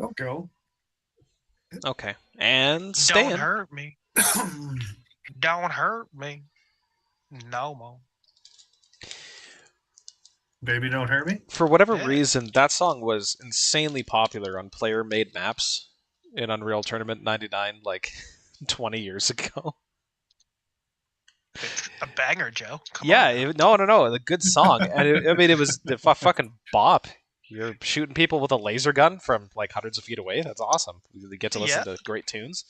Don't go. Okay. And Don't staying. hurt me. Don't hurt me. No more. Baby, don't hurt me. For whatever Yeah. reason, that song was insanely popular on player-made maps in Unreal Tournament 99, like 20 years ago. It's a banger, Joe. Come on Yeah, now. no, a good song, and I mean, it was the fucking bop. You're shooting people with a laser gun from like hundreds of feet away. That's awesome. You get to listen Yeah. to great tunes.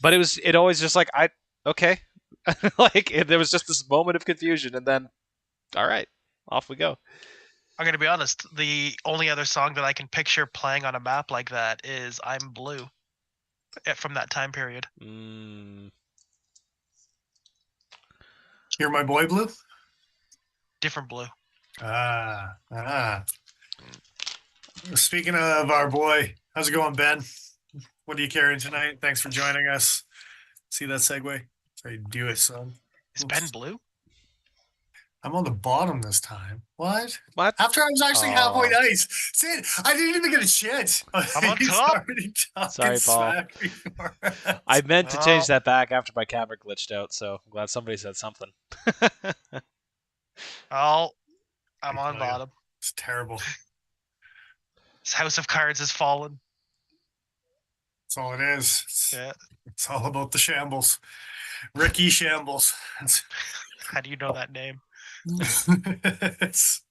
But it always just like okay, like there was just this moment of confusion, and then all right, off we go. I'm gonna be honest. The only other song that I can picture playing on a map like that is "I'm Blue" from that time period. Mm, You're my boy, Blue. Different blue. Ah. Speaking of our boy, how's it going, Ben? What are you carrying tonight? Thanks for joining us. See that segue? So you do it, son. Is Ben Oops. blue? I'm on the bottom this time. What? what? After I was actually halfway Oh, nice. Sid, I didn't even get a chance. I'm on He's top. already talking sorry, Paul. smack before I us. meant to change Oh, that back after my camera glitched out, so I'm glad somebody said something. oh, I I'm on tell you, bottom. it's terrible. This house of cards has fallen. That's all it is. Yeah. It's all about the shambles. Ricky Shambles. How do you know that name? It's,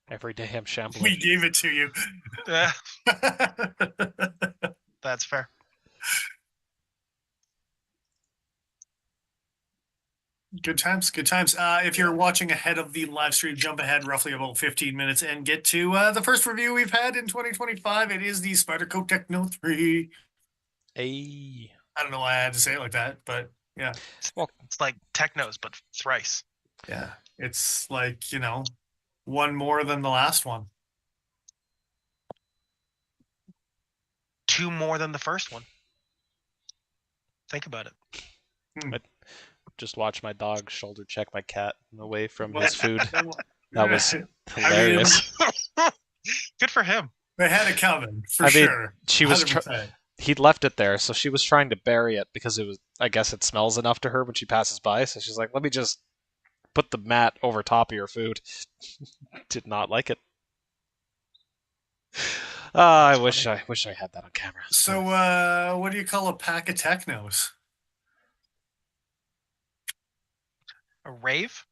Every day I'm shambling. we gave it to you. Yeah, that's fair. Good times, good times. If you're watching ahead of the live stream, jump ahead roughly about 15 minutes and get to the first review we've had in 2025. It is the Spyderco Techno 3. Hey. I don't know why I had to say it like that, but yeah. Well, It's like Technos, but thrice. Yeah. It's like, one more than the last one. Two more than the first one. Think about it. I just watched my dog shoulder check my cat away from Well, his food. That was I mean, hilarious. Good for him. they had it coming for I mean, sure. she was 100%. he'd left it there, so she was trying to bury it because it was. I guess it smells enough to her when she passes by. So she's like, "Let me just put the mat over top of your food." Did not like it. I wish I had that on camera. So, what do you call a pack of technos? A rave?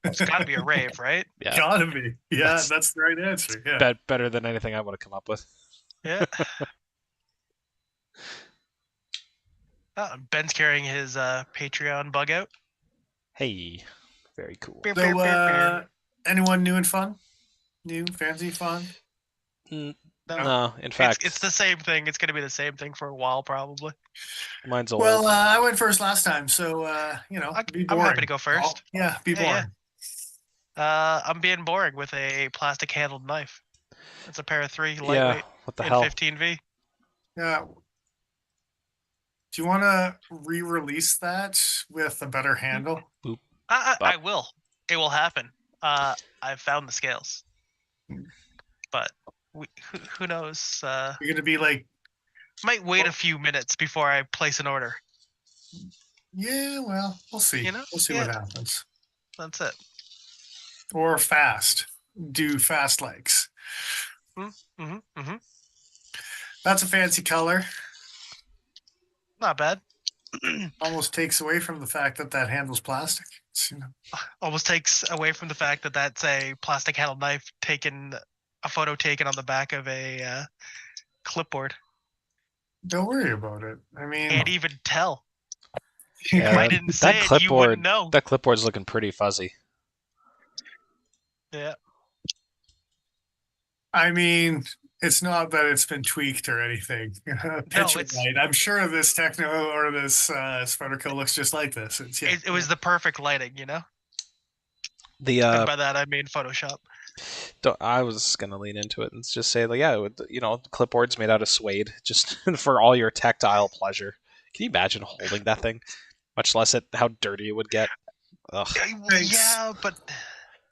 It's got to be a rave, right? Yeah, Gotta be. Yeah, That's- that's the right answer. Yeah. better than anything I would have come up with. Yeah. Ben's carrying his Patreon bug out. Hey, very cool. Beer, So, beer, beer, beer. anyone new and fun? New, fancy, fun? No, in fact, It's the same thing. It's going to be the same thing for a while, probably. mine's old. Well, I went first last time, so be I'm boring. happy to go first. Yeah, be Yeah, boring. I'm being boring with a plastic handled knife. It's a pair of 3 Yeah, lightweight what the in hell? 15V. Yeah. Do you want to re-release that with a better handle? I will. It will happen. I've found the scales, but who knows? You're gonna be like, Might wait a few minutes before I place an order. yeah, well, we'll see. We'll see what Yeah. happens. That's it. Or fast. Do fast likes. Mm-hmm. That's a fancy color. Not bad. Almost takes away from the fact that that handle's plastic. Almost takes away from the fact that that's a plastic handled knife a photo taken on the back of a clipboard. Don't worry about it. I mean, Can't even tell. Yeah, If I didn't say it, you wouldn't know. That clipboard's looking pretty fuzzy. Yeah. I mean, it's not that it's been tweaked or anything. Picture light. I'm sure this Techno or this Spyderco looks just like this. It was the perfect lighting, you know? The And by that I mean Photoshop. I was gonna lean into it and just say, like, yeah, clipboard's made out of suede, just for all your tactile pleasure. Can you imagine holding that thing? Much less how dirty it would get. Ugh. Yeah, but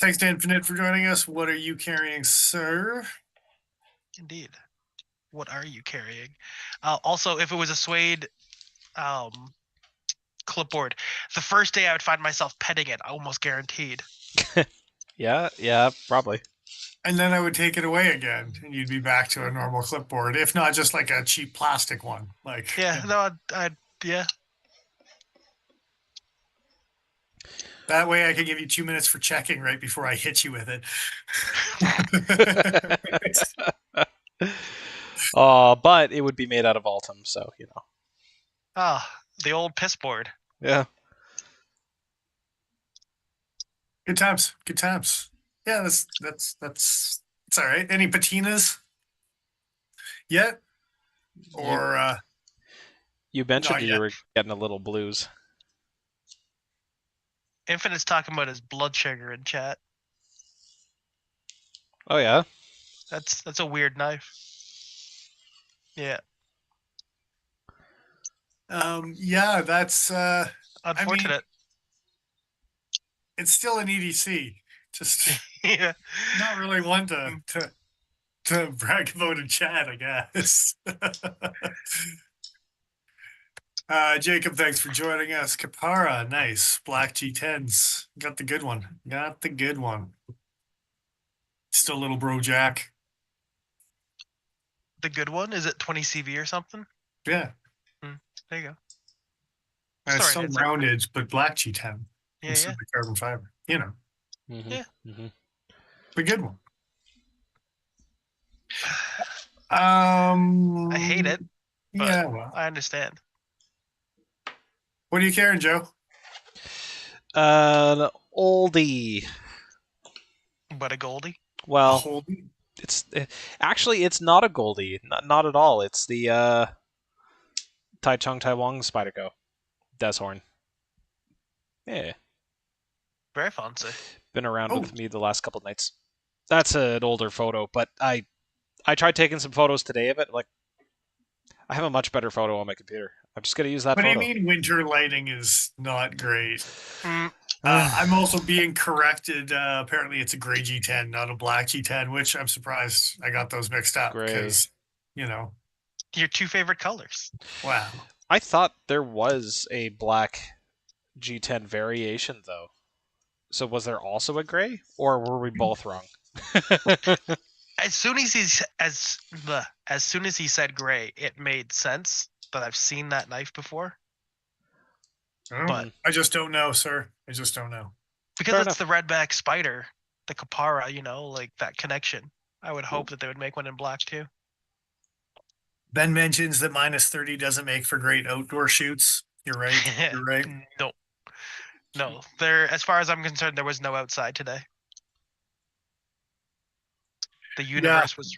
thanks to Infinite for joining us. What are you carrying, sir? Indeed. What are you carrying? Also, if it was a suede clipboard, the first day I would find myself petting it, almost guaranteed. Yeah, probably. And then I would take it away again, and you'd be back to a normal clipboard, if not just like a cheap plastic one. Like, Yeah, no, yeah. that way I could give you 2 minutes for checking right before I hit you with it. Oh, but it would be made out of Altum, so you know. The old piss board. Yeah. Good times. Good times. Yeah, that's it's all right. Any patinas yet? Or You mentioned not you yet. were getting a little blues. Infinite's talking about his blood sugar in chat. Oh yeah. That's a weird knife. Yeah. Yeah, that's I mean, Unfortunate. it's still an EDC. Just Yeah. not really one to brag about in chat, I guess. Jacob, thanks for joining us. Kapara, nice. Black G10s. Got the good one. Got the good one. Still little bro Jack. The good one? Is it 20 CV or something? Yeah. There you go. And it's Sorry, still Nancy. round edge, but black G10 Yeah, instead yeah. of the carbon fiber. You know, Mm-hmm. Yeah. Mm-hmm. the good one. I hate it, but Yeah, well. I understand. What are you carrying, Joe? An oldie. But a Goldie? A Well, Holden? actually it's not a Goldie. Not at all. It's the Taichung Taiwan Spyderco Deshorn. Yeah. Very fancy. Been around Oh. with me the last couple nights. That's an older photo, but I tried taking some photos today of it. Like, I have a much better photo on my computer. I'm just gonna use that What do you photo. mean winter lighting is not great? Mm, I'm also being corrected. Apparently, it's a gray G10, not a black G10, which I'm surprised I got those mixed up Gray. because, you know, your two favorite colors. wow. I thought there was a black G10 variation though. So was there also a gray, or were we both wrong? As soon as as soon as he said gray, it made sense that I've seen that knife before. But I just don't know, sir. I just don't know. because Fair it's enough. the redback spider, the Kapara, like that connection. I would hope that they would make one in black too. Ben mentions that -30 doesn't make for great outdoor shoots. You're right. You're right. No. There, as far as I'm concerned, there was no outside today. The universe was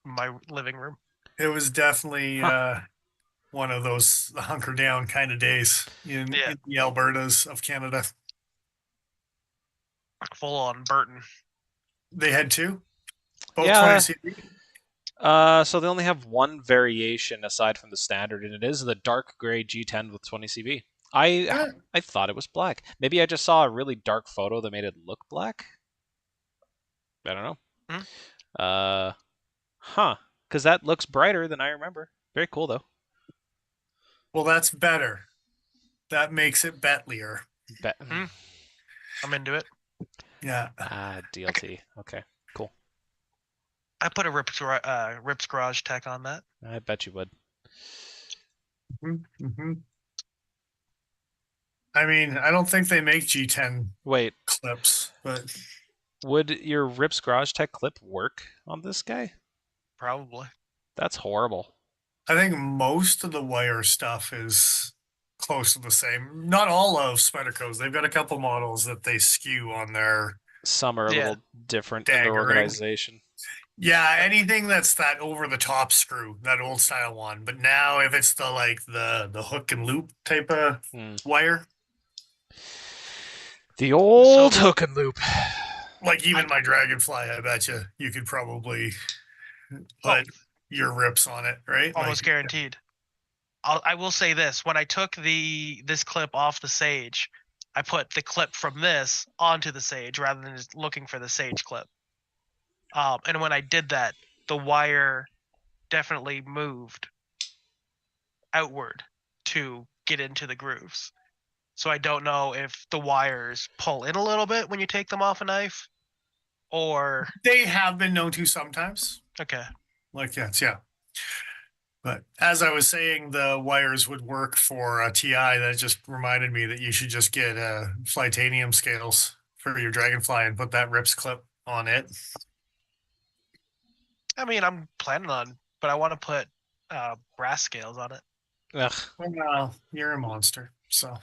my living room. It was definitely one of those hunker down kind of days in the Albertas of Canada. Full on Burton. They had two? Both Yeah. 20 CV? So they only have one variation aside from the standard, and it is the dark gray G10 with 20 CV. I thought it was black. Maybe I just saw a really dark photo that made it look black. I don't know. Because that looks brighter than I remember. Very cool though. Well, that's better. That makes it Betlier. I'm into it. Yeah. DLT. Okay, cool. I put a Rips Garage Tech on that. I bet you would. Mm-hmm. I mean, I don't think they make G10 clips, but would your Rips Garage Tech clip work on this guy? Probably. That's horrible. I think most of the wire stuff is close to the same. Not all of Spyderco's. They've got a couple models that they skew on their. Some are a little different in their organization. Yeah, anything that's that over the top screw, that old style one. But now if it's the hook and loop type of wire. The old hook and loop. Like even my Dragonfly, I bet you could probably put your rips on it, right? Almost guaranteed. I will say this: when I took this clip off the Sage, I put the clip from this onto the Sage rather than just looking for the Sage clip. And when I did that, the wire definitely moved outward to get into the grooves. So I don't know if the wires pull in a little bit when you take them off a knife, or They have been known to sometimes. okay. Like that, yeah. But as I was saying, the wires would work for a TI. That just reminded me that you should just get Flytanium scales for your Dragonfly and put that rips clip on it. I mean, I'm planning on, but I want to put brass scales on it. Ugh. Well, you're a monster, so.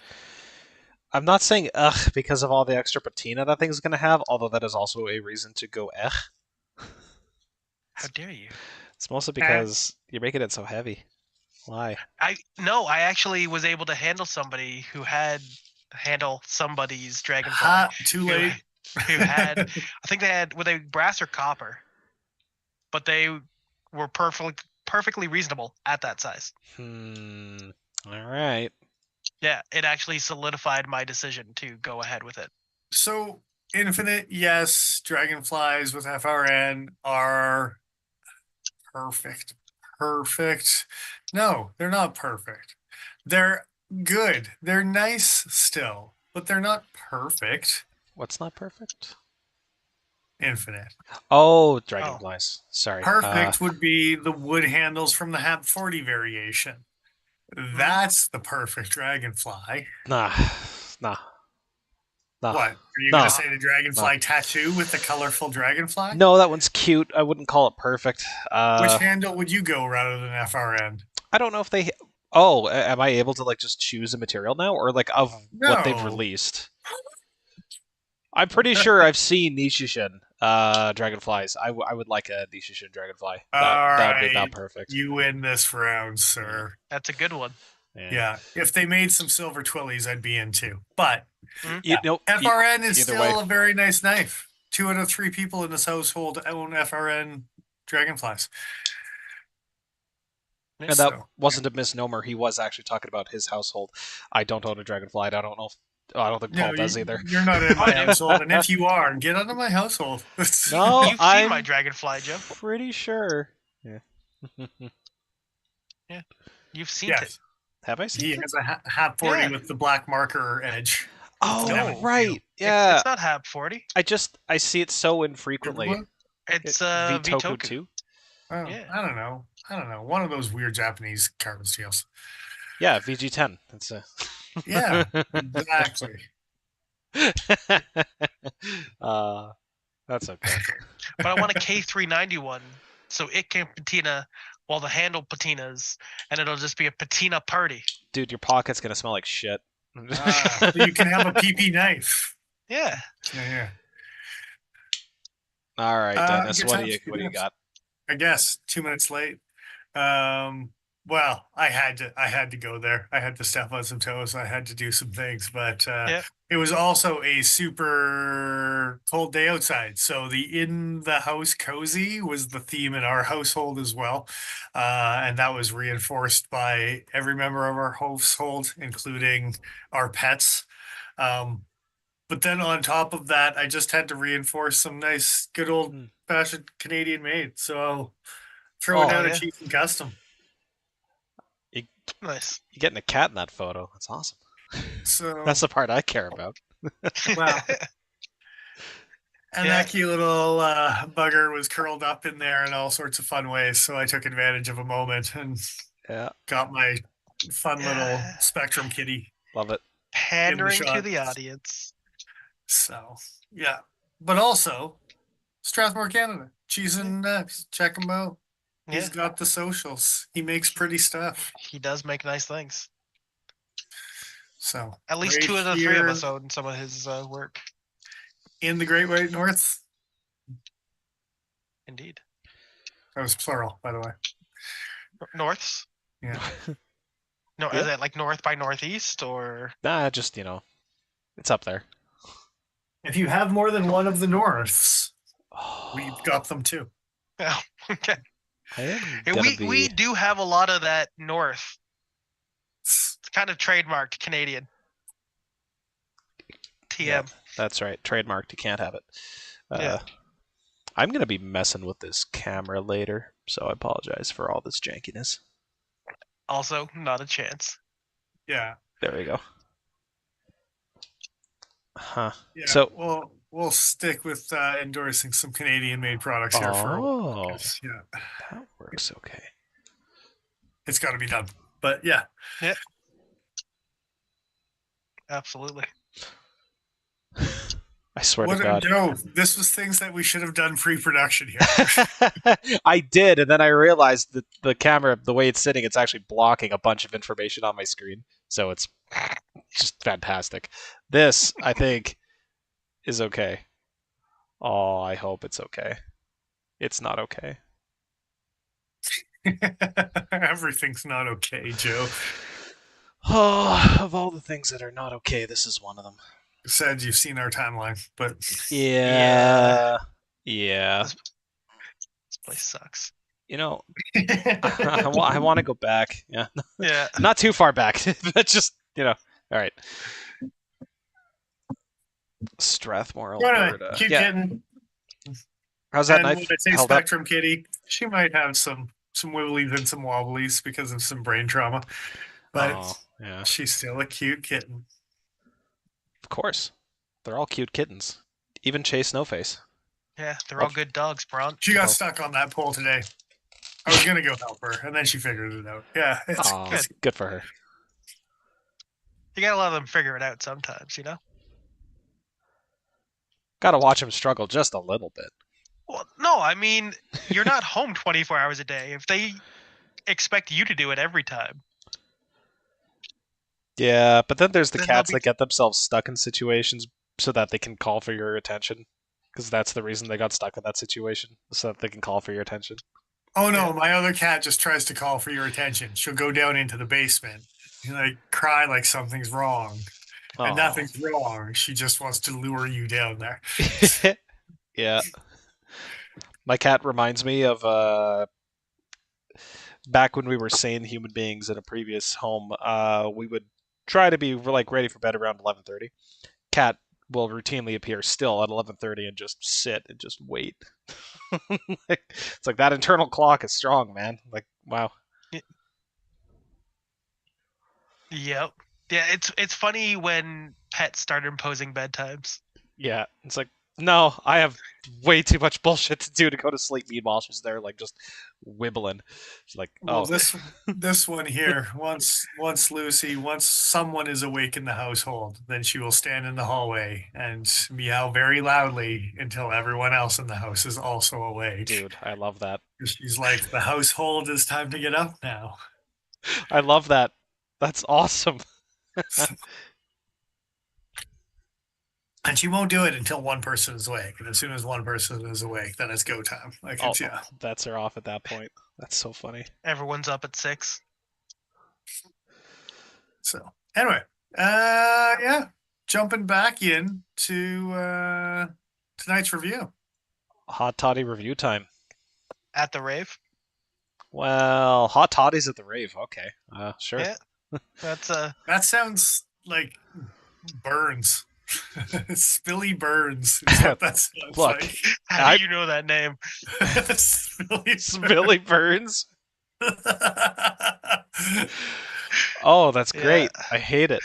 I'm not saying ugh because of all the extra patina that thing's gonna have, although that is also a reason to go ugh. How dare you? It's mostly because you're making it so heavy. Why? I actually was able to handle somebody who had handle somebody's Dragonfly. Too late. Who had, I think they had, were they brass or copper? But they were perfectly reasonable at that size. All right. Yeah, it actually solidified my decision to go ahead with it. So, Infinite, yes, Dragonflies with FRN are perfect. Perfect. No, they're not perfect. They're good. They're nice still, but they're not perfect. What's not perfect? Infinite. Oh, dragonflies. Sorry. Perfect would be the wood handles from the Hab 40 variation. That's the perfect Dragonfly. Nah. What? Are you No. going to say the Dragonfly tattoo with the colorful Dragonfly? No, that one's cute. I wouldn't call it perfect. Which handle would you go rather than FRN? I don't know if they. Oh, am I able to like just choose a material now, or like of what they've No. released? I'm pretty sure I've seen Nishishin dragonflies. I would like a Nishishin dragonfly. That would be about perfect. You win this round, sir. That's a good one. Yeah. If they made some silver twillies, I'd be in too. But FRN is still a very nice knife. 2 out of 3 people in this household own FRN dragonflies. And that wasn't a misnomer. He was actually talking about his household. I don't own a dragonfly. I don't know. I don't think Paul does either. You're not in my household, and if you are, get out of my household. No, you've seen my dragonfly, Joe. Pretty sure. Yeah. Yeah, you've seen it. Have I seen it? He has a Hab 40 with the black marker edge. Oh, right. Yeah. It's not Hab 40. I see it so infrequently. It's Vitoku 2. Oh, yeah. I don't know. One of those weird Japanese carbon steels. Yeah, VG10. That's a. Yeah, exactly. That's okay. But I want a K391, so it can patina while the handle patinas, and it'll just be a patina party. Dude, your pocket's gonna smell like shit. You can have a PP knife. Yeah. Yeah. All right, Dennis. What do you got? I guess 2 minutes late. Well, I had to go there. I had to step on some toes. I had to do some things, but it was also a super cold day outside. So the in the house cozy was the theme in our household as well. And that was reinforced by every member of our household, including our pets. But then on top of that, I just had to reinforce some nice, good old fashioned Canadian made. So I'll throw it out a cheap and custom. Nice. You're getting a cat in that photo. That's awesome. So that's the part I care about. Wow. And that cute little bugger was curled up in there in all sorts of fun ways. So I took advantage of a moment and got my fun little Spectrum kitty. Love it. Pandering to the audience. So, yeah. But also, Strathmore, Canada. Cheese and nuts. Check him out. He's got the socials. He makes pretty stuff. He does make nice things. So at least 2 of the 3 of us own some of his work. In the Great White North. Indeed. That was plural, by the way. Norths? Yeah. No, is it like north by northeast or? Nah, just it's up there. If you have more than one of the Norths, we've got them too. Oh, okay. We do have a lot of that north. It's kind of trademarked Canadian. TM. Yeah, that's right. Trademarked. You can't have it. I'm going to be messing with this camera later, so I apologize for all this jankiness. Also, not a chance. Yeah. There we go. Huh. Yeah. So, we'll stick with endorsing some Canadian-made products here for a while. 'Cause, yeah, that works okay. it's got to be done. But yeah. Yeah. Absolutely. I swear to God. No, this was things that we should have done pre-production here. I did, and then I realized that the camera, the way it's sitting, it's actually blocking a bunch of information on my screen. So it's just fantastic. This, I think, is okay. Oh, I hope it's okay. It's not okay. Everything's not okay, Joe. Oh, of all the things that are not okay, this is one of them. Said you've seen our timeline, but Yeah. This place sucks. You know, I want to go back. Yeah. Yeah. Not too far back, but just, all right. Strathmore, Alberta. Cute kitten. How's that And knife when I say held Spectrum Kitty, she might have some wibblies and some wobblies because of some brain trauma, but yeah. she's still a cute kitten. Of course. They're all cute kittens. Even Chase Snowface. Yeah, they're all good dogs, Bron. She got stuck on that pole today. I was going to go help her, and then she figured it out. Yeah, it's good for her. You gotta let them figure it out sometimes, you know? Gotta watch them struggle just a little bit. Well, no, I mean, you're not home 24 hours a day. If they expect you to do it every time. Yeah, but then there's the cats that get themselves stuck in situations so that they can call for your attention. Because that's the reason they got stuck in that situation, so that they can call for your attention. Oh no, my other cat just tries to call for your attention. She'll go down into the basement and like cry like something's wrong. And nothing's wrong. She just wants to lure you down there. Yeah. My cat reminds me of back when we were sane human beings in a previous home. We would try to be like ready for bed around 11:30. Cat will routinely appear still at 11:30 and just sit and just wait. It's like that internal clock is strong, man. Like, wow. Yep. Yeah, it's funny when pets start imposing bedtimes. Yeah, it's like, no, I have way too much bullshit to do to go to sleep. Meanwhile, she's there like just wibbling. She's like, oh, well, this one here. Once someone is awake in the household, then she will stand in the hallway and meow very loudly until everyone else in the house is also awake. Dude, I love that. She's like, the household is time to get up now. I love that. That's awesome. And she won't do it until one person is awake. And as soon as one person is awake, then it's go time. Like, it's, Bets her off at that point. That's so funny. Everyone's up at 6. So, anyway, yeah, jumping back in to tonight's review. Hot Toddy review time. At the rave? Well, Hot Toddy's at the rave. Okay, sure. Yeah, that's That sounds like Burns. Spilly Burns is what that sounds like. How do you know that name? Spilly Burns. Oh, that's great. Yeah. I hate it.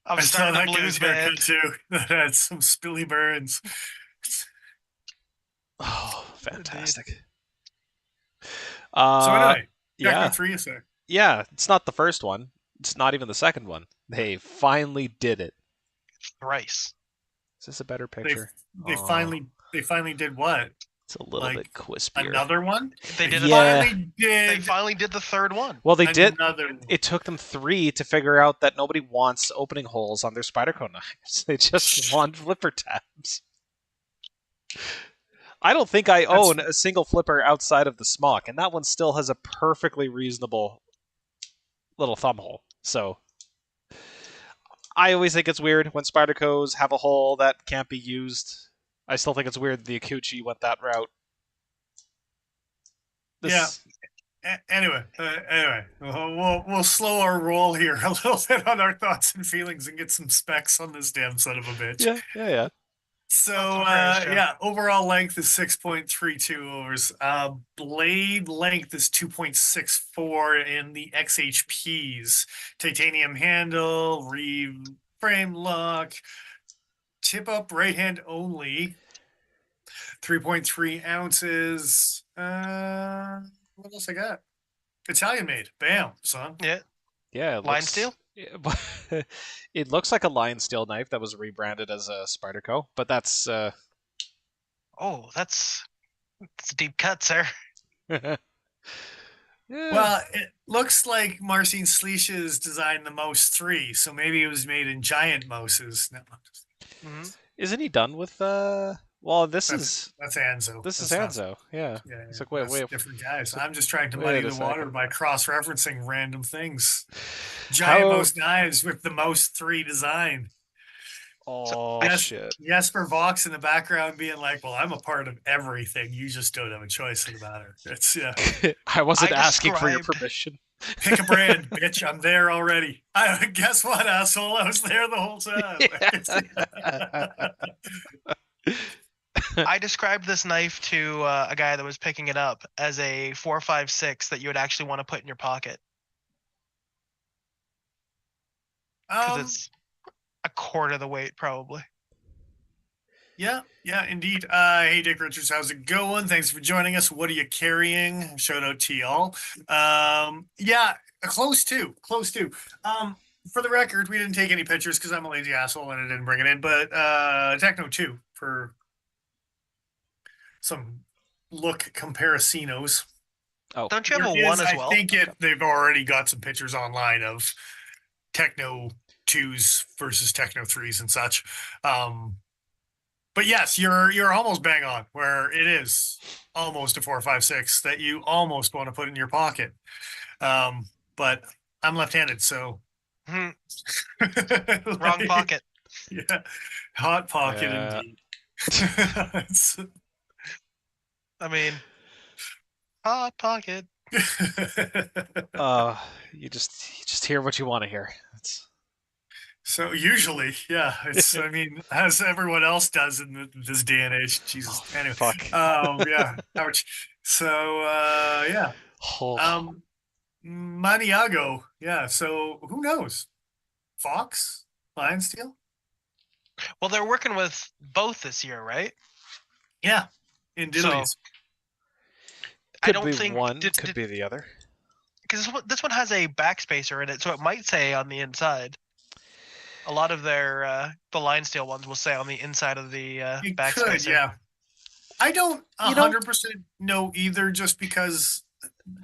I saw that blues band too. That had some Spilly Burns. Oh, fantastic. So anyway, yeah. 3 is there. Yeah, it's not the first one. It's not even the second one. They finally did it. Thrice. Is this a better picture? They finally did what? It's a little bit crispier. Another one? They did. They finally did the third one. Well, they did. It took them 3 to figure out that nobody wants opening holes on their Spyderco knives. They just want flipper tabs. I don't think I own a single flipper outside of the smock, and that one still has a perfectly reasonable little thumb hole. So I always think it's weird when Spydercos have a hole that can't be used. I still think it's weird the Akuchi went that route. Yeah. Anyway, we'll slow our roll here a little bit on our thoughts and feelings and get some specs on this damn son of a bitch. Yeah. Thoughts So and prayers, Joe. yeah, overall length is 6.32 overs. Blade length is 2.64 in the XHPs. Titanium handle, frame lock, tip up right hand only. 3.3 ounces. What else I got? Italian made. Bam, son. Yeah. Yeah, it Line looks. steel? It looks like a lion steel knife that was rebranded as a Spyderco, but that's Oh, that's deep cut, sir. yeah. Well, it looks like Marcin Sleech's designed the Mose 3, so maybe it was made in giant Moses. No, Hmm. Isn't he done with well, that's that's Anzo. this is That's not. Anzo. Yeah. Yeah, It's yeah, like that's different guys. it's like, I'm just trying to muddy wait a the water second. by cross-referencing random things. Giant How Mose knives with the Mose 3 design. So oh I, Yes, shit. Jesper Vox in the background being like, "Well, I'm a part of everything. You just don't have a choice in the matter." It's yeah. I wasn't I asking for your described permission. Pick a brand, bitch. I'm there already. Guess what, asshole? I was there the whole time. I described this knife to a guy that was picking it up as a 4.56 that you would actually want to put in your pocket because um, it's a quarter of the weight, probably. yeah, yeah, indeed. Hey, Dick Richards, how's it going? Thanks for joining us. What are you carrying? Shout out to y'all. Yeah, close to, close to. For the record, we didn't take any pictures because I'm a lazy asshole and I didn't bring it in. But Techno 2 for some look comparisons. Oh, Don't you have There a is, one as I well? think they've already got some pictures online of Techno 2s versus Techno 3s and such. But yes, you're almost bang on where it is almost a 4.56 that you almost want to put in your pocket. But I'm left-handed, so Hmm, wrong like, pocket. yeah, hot pocket yeah. indeed. It's- I mean, hot pocket. You just hear what you want to hear. It's So usually, yeah, it's, I mean, as everyone else does in this day and age, oh Jesus. Anyway, fuck. yeah, ouch. So, yeah, Oh. um, Maniago, yeah. So who knows? Fox, Lion Steel, Well, they're working with both this year, right? yeah, in So Diddleys. I Could don't be think one, could be the other. because this one has a backspacer in it, so it might say on the inside. A lot of their the line steel ones will say on the inside of the You could, backspacer. yeah. I don't You know, 100% know either, just because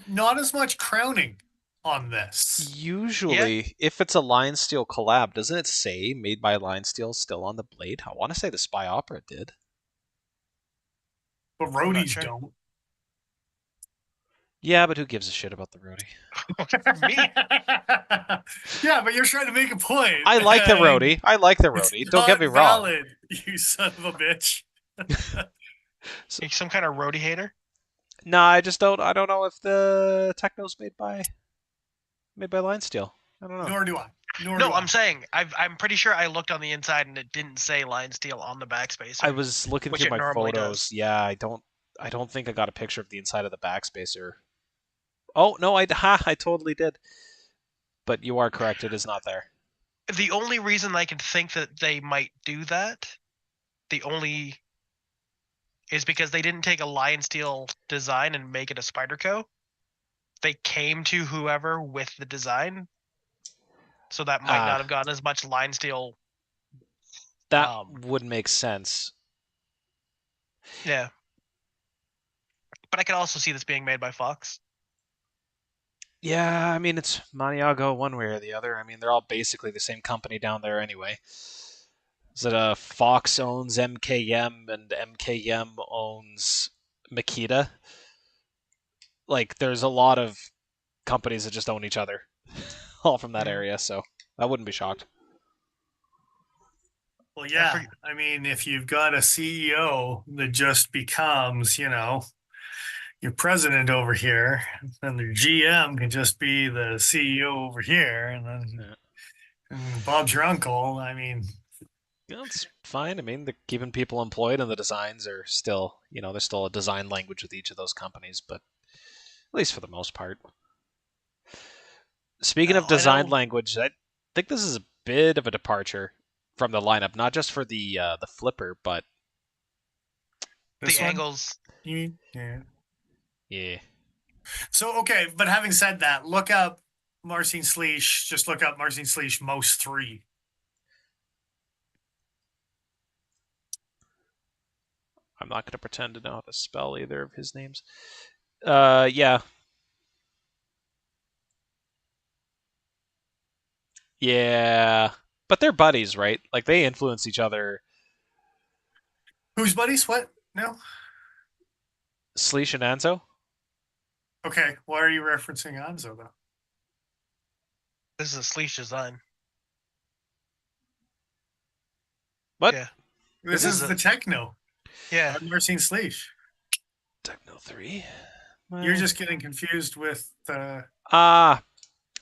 not as much crowning on this. Yeah, usually if it's a Lion Steel collab, doesn't it say made by Lion Steel still on the blade? I want to say the Spy Opera did. But I'm not roadies sure. don't. Yeah, but who gives a shit about the roadie? Me, Yeah, but you're trying to make a point. I like the and roadie. I like the it's roadie. Don't get not me wrong. valid, you son of a bitch. you some kind of roadie hater. Nah, I just don't. I don't know if the Techno's made by Lion Steel. I don't know. Nor do I. Nor No, do I'm I. saying I'm pretty sure I looked on the inside and it didn't say line steel on the backspacer. I was looking Which through it my normally photos. does. Yeah, I don't think I got a picture of the inside of the backspacer. Oh no, I totally did. But you are correct. It is not there. The only reason I can think that they might do that, the only is because they didn't take a lion steel design and make it a Spyderco. They came to whoever with the design, so that might not Ah, have gotten as much line steel. that would make sense. Yeah, but I can also see this being made by Fox. Yeah, I mean it's Maniago one way or the other. I mean they're all basically the same company down there anyway. Is it Fox owns MKM and MKM owns Makita? Like there's a lot of companies that just own each other, all from that area. So I wouldn't be shocked. Well, Yeah, yeah. I mean, if you've got a CEO that just becomes, your president over here, then the GM can just be the CEO over here, and then Yeah. Bob's your uncle. I mean, That's fine. I mean, they're keeping people employed, and the designs are still, there's still a design language with each of those companies, but at least for the most part. Speaking of Now, I design know language, I think this is a bit of a departure from the lineup, not just for the flipper, but This the one? angles. You mean? Yeah. yeah. So, okay, but having said that, look up Marcin Sleesh. Just look up Marcin Sleesh Most 3. I'm not going to pretend to know how to spell either of his names. Yeah. Yeah. But they're buddies, right? Like, they influence each other. Who's buddies? What? No? Sleesh and Anzo? Okay, why are you referencing Anzo, though? This is a Sleesh design. What? Yeah. This is the Techno. Yeah. Marcin Sleesh. Techno 3? You're just getting confused with...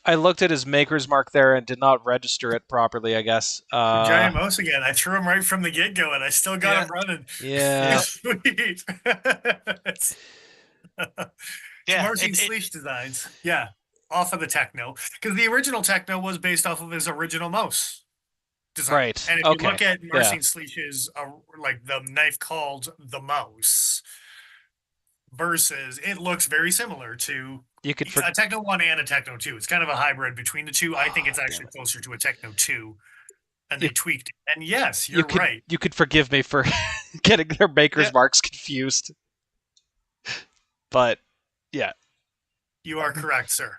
I looked at his maker's mark there and did not register it properly, I guess. Giant Mouse again. I threw him right from the get-go, and I still got him running. Yeah. Sweet. Yeah. Marcin Sleesh designs. Yeah. Off of the Techno. Because the original Techno was based off of his original mouse design. Right. And if Okay. you look at Marcin Sleesh's, like the knife called the mouse, versus it looks very similar to You could a Techno 1 and a Techno 2. It's kind of a hybrid between the two. I think it's actually damn it. closer to a Techno 2. And they tweaked it. And yes, you're could, right. You could forgive me for getting their maker's marks confused. But, yeah. You are correct, sir.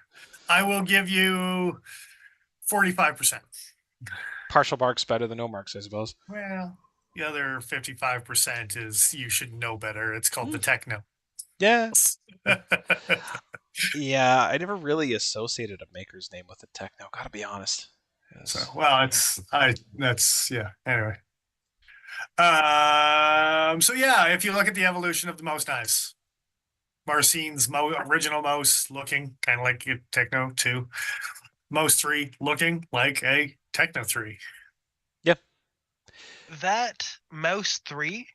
I will give you 45%. Partial marks better than no marks, I suppose. Well, the other 55% is you should know better. It's called the Techno. Yeah. Yeah, I never really associated a maker's name with a Techno, gotta be honest. So, well, anyway. So yeah, if you look at the evolution of the mouse knives, Marcin's original mouse looking kind of like a Techno 2. Mouse 3 looking like a Techno 3. Yep. That mouse 3,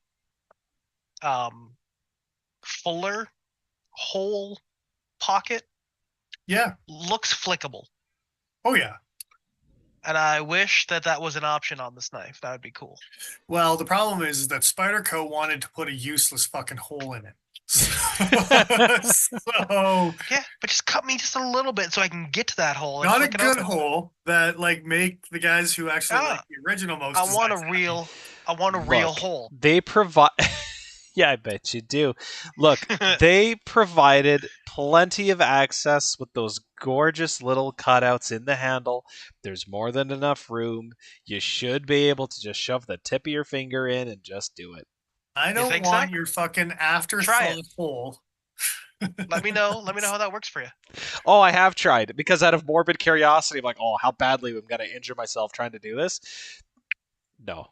fuller hole pocket, looks flickable. Oh yeah. And I wish that was an option on this knife. That would be cool. Well, the problem is that Spyderco wanted to put a useless fucking hole in it. So yeah, but just cut me just a little bit so I can get to that hole. Not a good hole that make the guys who actually like the original most. I want a real hole. They provide. Yeah, I bet you do. Look, they provided plenty of access with those gorgeous little cutouts in the handle. There's more than enough room. You should be able to just shove the tip of your finger in and just do it. I don't want your fucking afterthought hole. Let me know how that works for you. Oh, I have tried because out of morbid curiosity, I'm like, oh, how badly I'm gonna injure myself trying to do this. No.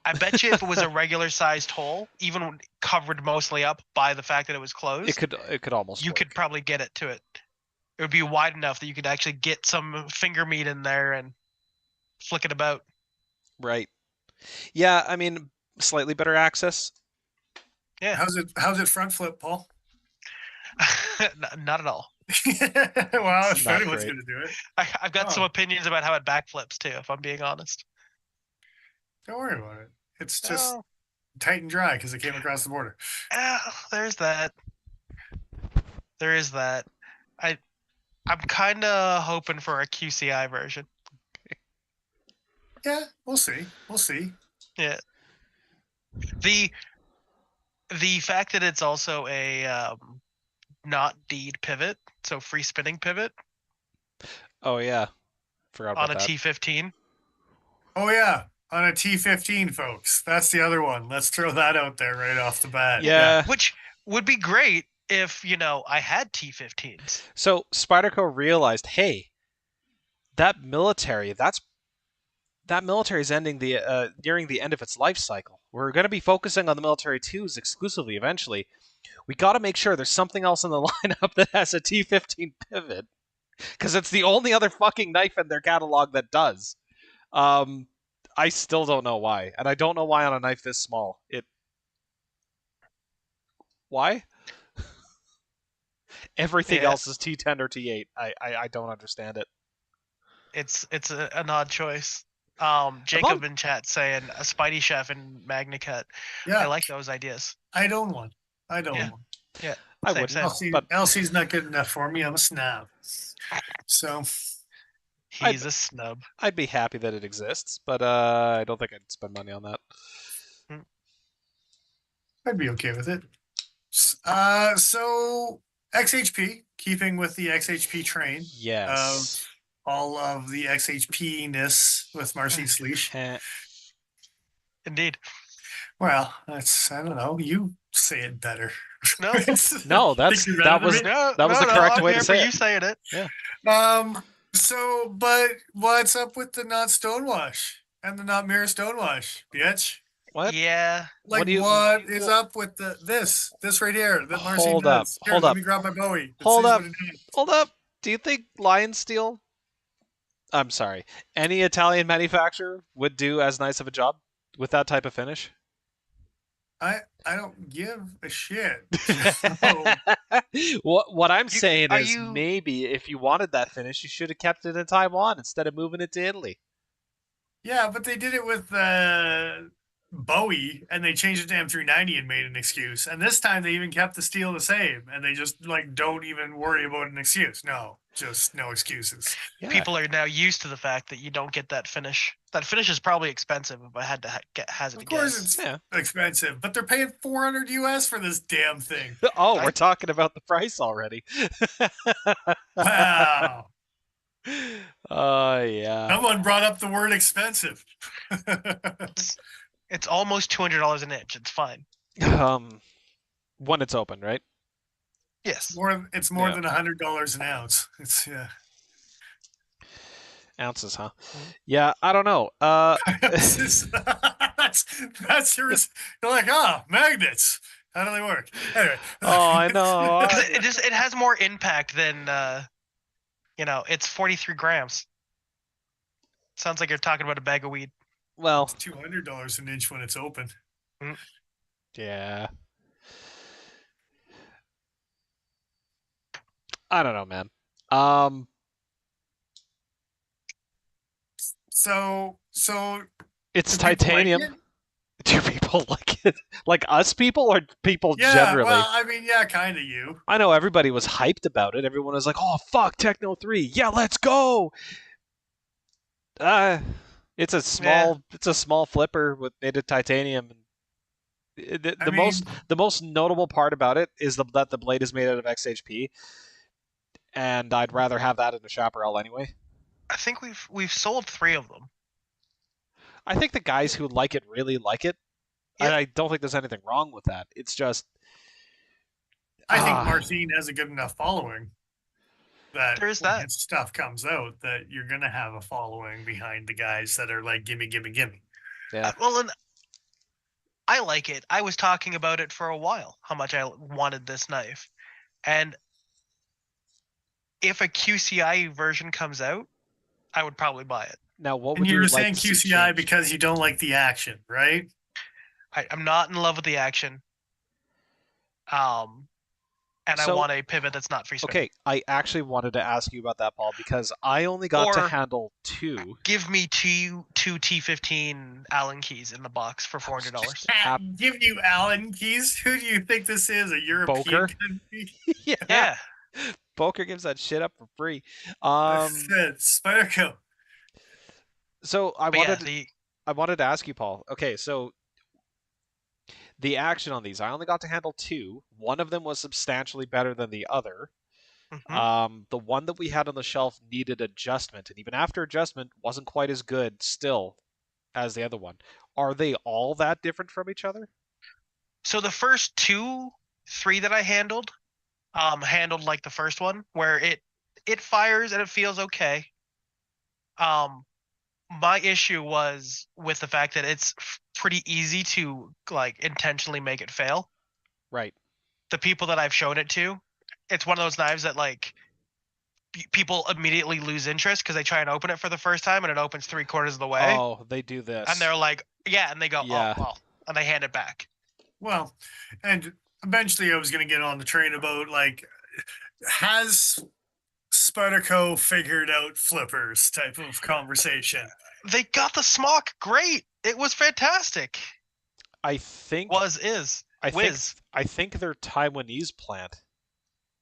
I bet you if it was a regular sized hole, even covered mostly up by the fact that it was closed, it could almost. You could probably get it to it. It would be wide enough that you could actually get some finger meat in there and flick it about. Right. Yeah, I mean, slightly better access. Yeah. How's it front flip, Paul? Not at all. Well, if anyone's going to do it. I've got some opinions about how it backflips too, if I'm being honest. Don't worry about it. It's just tight and dry because it came across the border. There's that. There is that. I'm kind of hoping for a QCI version. Yeah, we'll see. Yeah. The fact that it's also a not deed pivot, so free spinning pivot. Oh yeah, forgot about that. On a T15. Oh yeah, on a T15, folks. That's the other one. Let's throw that out there right off the bat. Yeah. Which would be great if, I had T15s. So Spyderco realized, hey, that military is ending nearing the end of its life cycle. We're going to be focusing on the military 2s exclusively eventually. We got to make sure there's something else in the lineup that has a T15 pivot, because it's the only other fucking knife in their catalog that does. I still don't know why, and I don't know why on a knife this small. Why? Everything Yeah. else is T10 or T8. I don't understand it. It's an odd choice. I'm Jacob not- in chat saying a Spidey Chef and Magnicut. Yeah, I like those ideas. I'd own one. I'd own Yeah. one. Yeah. I Same, wouldn't. same. Elsie's, But Elsie's not good enough for me. I'm a snob. So He's a snub. I'd be happy that it exists, but I don't think I'd spend money on that. I'd be okay with it. So XHP, keeping with the XHP train, Yes. all of the XHP-ness with Marcy Sleesh. Heh. Indeed. Well, that's, I don't know. You say it better. No. No, Think you're better than me? That was the correct I'm way to here say for it. you saying it. So, but what's up with the not Stonewash and the not Mirror Stonewash, bitch? What? Yeah. Like, do you- what is up with this right here that Marcy Hold up, does? Here, hold let up. me grab my Bowie. Let's Hold see up. what it does. Hold up. Do you think Lion Steel? I'm sorry. Any Italian manufacturer would do as nice of a job with that type of finish? I don't give a shit. What I'm saying are is you- maybe if you wanted that finish, you should have kept it in Taiwan instead of moving it to Italy. Yeah, but they did it with Bowie, and they changed it to M390 and made an excuse. And this time they even kept the steel the same, and they just like don't even worry about an excuse. No, just no excuses. Yeah. People are now used to the fact that you don't get that finish. That finish is probably expensive if I had to hazard a Of course, guess. it's expensive, but they're paying $400 US for this damn thing. Oh, I- we're talking about the price already. Wow. Oh, yeah. Someone brought up the word expensive. It's almost $200 an inch. It's fine. When it's open, right? Yes. It's more Yeah. than $100 an ounce. It's Ounces, huh? Yeah, I don't know. that's your. You're like, magnets. How do they work? Anyway. Oh, I know. 'Cause it has more impact than it's 43 grams. Sounds like you're talking about a bag of weed. Well, It's $200 an inch when it's open. yeah. I don't know, man. So It's do people like titanium. it? Do people like it? Like us people or people Yeah, generally? well, I mean, yeah, kind of you. I know everybody was hyped about it. Everyone was like, "Oh fuck, Techno 3. Yeah, let's go." It's a small flipper with made of titanium. The most notable part about it is that the blade is made out of XHP, and I'd rather have that in a chaparral anyway. I think we've sold 3 of them. I think the guys who like it really like it. Yeah. And I don't think there's anything wrong with that. It's just I think Marcin has a good enough following that There's when that. his stuff comes out, that you're gonna have a following behind the guys that are like, gimme, gimme, gimme. Yeah. Well, and I like it. I was talking about it for a while, how much I wanted this knife. And if a QCI version comes out, I would probably buy it. Now, what And would you you're like saying to see QCI change? because you don't like the action, right? I'm not in love with the action. And I So- want a pivot that's not free spin. Okay, I actually wanted to ask you about that, Paul, because I only got to Or- handle 2. Give me two T15 Allen keys in the box for $400. Give you Allen keys. Who do you think this is? A European Boker? country? Yeah. Poker gives that shit up for free. Spyderco. So I But yeah, wanted to ask you, Paul. Okay, so the action on these, I only got to handle 2. One of them was substantially better than the other. The one that we had on the shelf needed adjustment, and even after adjustment, wasn't quite as good still as the other one. Are they all that different from each other? So the first 3 that I handled like the first one, where it fires and it feels okay. My issue was with the fact that it's pretty easy to like intentionally make it fail. Right. The people that I've shown it to, it's one of those knives that like people immediately lose interest because they try and open it for the first time and it opens 3/4 of the way, Oh, they do this. and they're like, yeah, and they go, Yeah. oh well, and they hand it back. Well, and eventually I was going to get on the train about like, has Spyderco figured out flippers type of conversation. They got the smock great. It was fantastic. I think Is. I Whiz. think their Taiwanese plant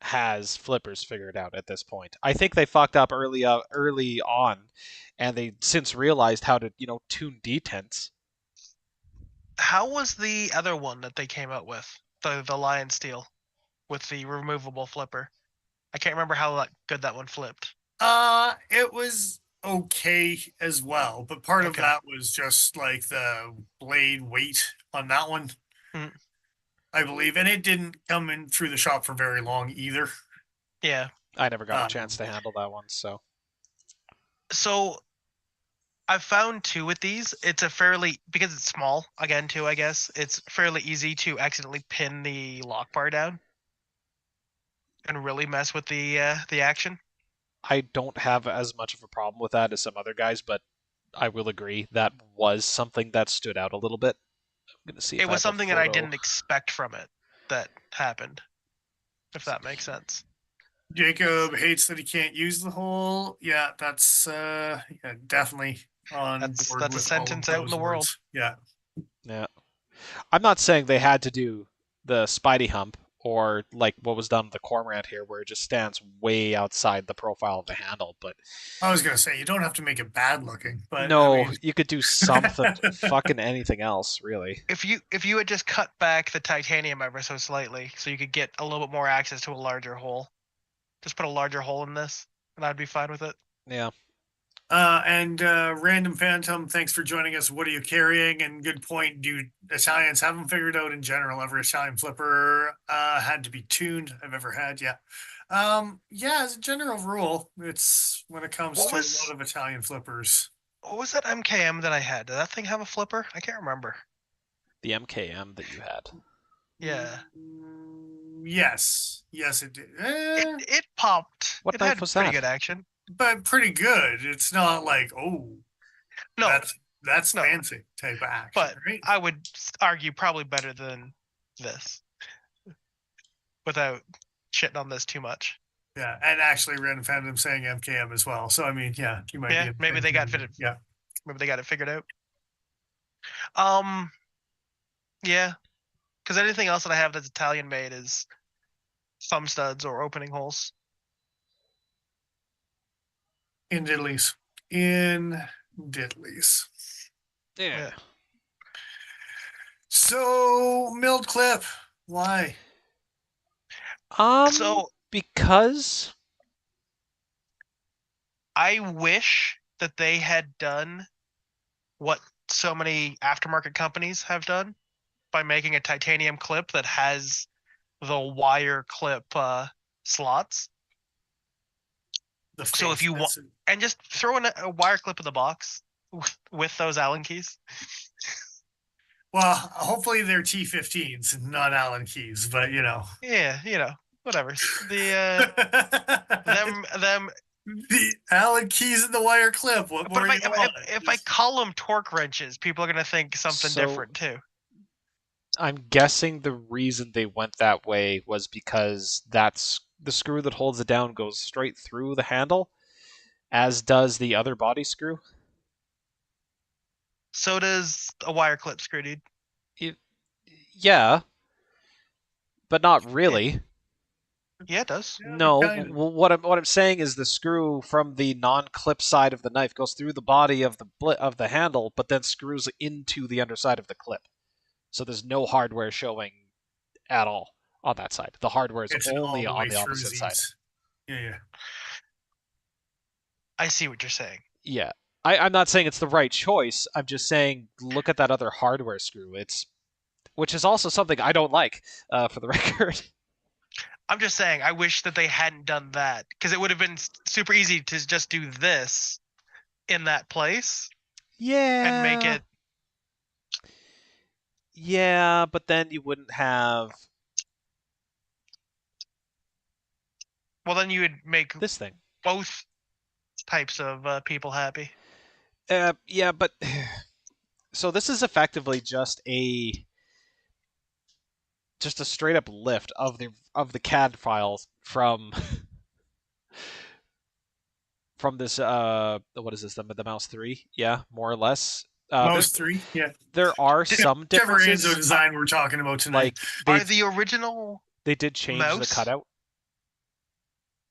has flippers figured out at this point. I think they fucked up early on, and they since realized how to tune detents. How was the other one that they came out with? The Lion Steel with the removable flipper. I can't remember how good that one flipped. It was okay as well, but part of Okay. that was just like the blade weight on that one, I believe, and it didn't come in through the shop for very long either. Yeah. I never got a chance to handle that one, so. So I've found two with these. It's a fairly, because it's small again too, I guess, it's fairly easy to accidentally pin the lock bar down and really mess with the action. I don't have as much of a problem with that as some other guys, but I will agree that was something that stood out a little bit. I'm gonna see if It was something that I didn't expect expect from it that happened, if that makes sense. Jacob hates that he can't use the hole. Yeah, that's yeah, definitely on That's board a with sentence all of out in those the world. words. Yeah. Yeah. I'm not saying they had to do the Spidey hump or like what was done with the Cormorant here, where it just stands way outside the profile of the handle. But I was gonna say you don't have to make it bad looking, but no, I mean... you could do something, fucking anything else, really. If you had just cut back the titanium ever so slightly, so you could get a little bit more access to a larger hole, just put a larger hole in this, and I'd be fine with it. Yeah. And Random Phantom, thanks for joining us. What are you carrying? And good point. Do Italians haven't figured out in general every Italian flipper had to be tuned I've ever had? Yeah. Yeah, as a general rule, it's when it comes to a lot of Italian flippers. What was that MKM that I had? Did that thing have a flipper? I can't remember. The MKM that you had. Yeah. Yes. Yes, it did. It popped. What it knife had was pretty that? good action. But pretty good. It's not like, oh, no, that's fancy type of action, but right? I would argue probably better than this, without shitting on this too much. Yeah, and actually, Random Phantom saying MKM as well. So I mean, yeah, you might. Yeah, be maybe they got fitted. Yeah, maybe they got it figured out. Yeah, because anything else that I have that's Italian made is thumb studs or opening holes. in diddlies. Yeah. So milled clip, why? Because I wish that they had done what so many aftermarket companies have done by making a titanium clip that has the wire clip slots. So if you want, and just throw in a wire clip in the box with those Allen keys. Well, hopefully they're T15s, not Allen keys, but you know. Yeah, whatever. The them the Allen keys in the wire clip. What more? If I call them torque wrenches, people are gonna think something different too. I'm guessing the reason they went that way was because that's the screw that holds it down goes straight through the handle, as does the other body screw. So does a wire clip screw, dude. Yeah, but not really. Yeah, it does. No, what I'm saying is the screw from the non-clip side of the knife goes through the body of the handle, but then screws into the underside of the clip. So there's no hardware showing at all on that side. The hardware is only on the opposite side. Yeah. I see what you're saying. Yeah. I'm not saying it's the right choice. I'm just saying look at that other hardware screw. Which is also something I don't like, for the record. I'm just saying I wish that they hadn't done that, because it would have been super easy to just do this in that place. Yeah. And make it. Yeah, but then you wouldn't have. Well, then you would make this thing. both types of people happy. Yeah, but so this is effectively just a straight up lift of the CAD files from this what is this, the Mouse 3? Yeah, more or less. Most three, yeah. There are some Whichever Anzo differences. design we're talking about tonight. Like Are the original they did change the mouse cutout.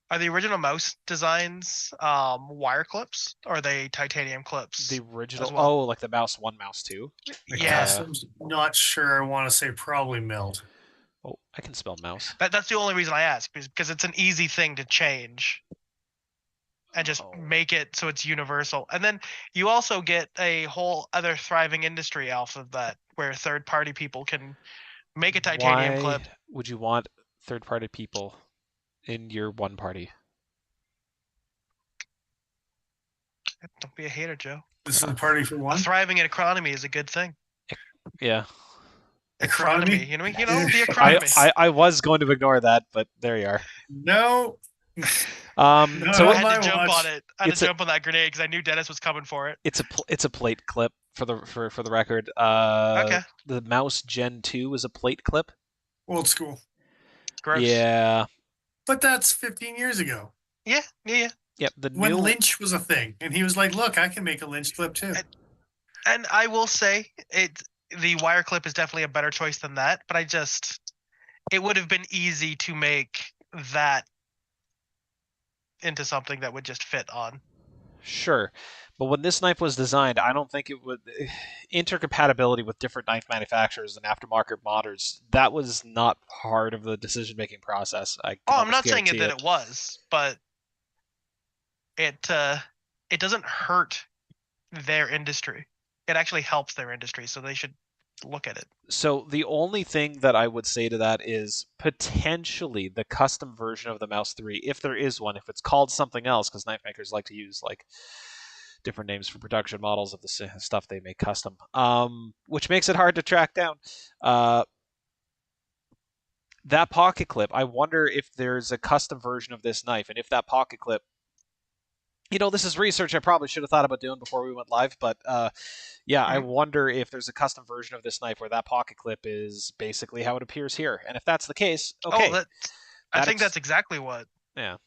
Are the original mouse designs wire clips, or are they titanium clips? The original, as well? like the Mouse 1, Mouse 2. The Yeah. customs, not sure. I want to say probably meld. Oh, I can spell mouse. That's the only reason I ask, because it's an easy thing to change and just make it so it's universal. And then you also get a whole other thriving industry off of that, where third-party people can make a titanium Why clip. would you want third-party people in your one party? Don't be a hater, Joe. This is a party for A one. thriving economy is a good thing. Yeah. Economy? You know the economy. I was going to ignore that, but there you are. No. So No, I had my to jump watch. on it. I had to jump on that grenade because I knew Dennis was coming for it. It's a plate clip for the record. Okay. The Mouse Gen 2 is a plate clip. Old school. Gross. Yeah. But that's 15 years ago. Yeah. Yep. When Lynch was a thing, and he was like, "Look, I can make a Lynch clip too." And I will say the wire clip is definitely a better choice than that, but it would have been easy to make that into something that would just fit on. Sure. But when this knife was designed, I don't think it would intercompatibility with different knife manufacturers and aftermarket modders. That was not part of the decision-making process. I'm not saying that it was, but it doesn't hurt their industry. It actually helps their industry, so they should look at it. So the only thing that I would say to that is potentially the custom version of the Mouse 3, if there is one, if it's called something else, because knife makers like to use like different names for production models of the stuff they make custom, which makes it hard to track down. That pocket clip, I wonder if there's a custom version of this knife, and if that pocket clip, this is research I probably should have thought about doing before we went live, but yeah, I wonder if there's a custom version of this knife where that pocket clip is basically how it appears here. And if that's the case, okay. I think that's exactly what. Yeah.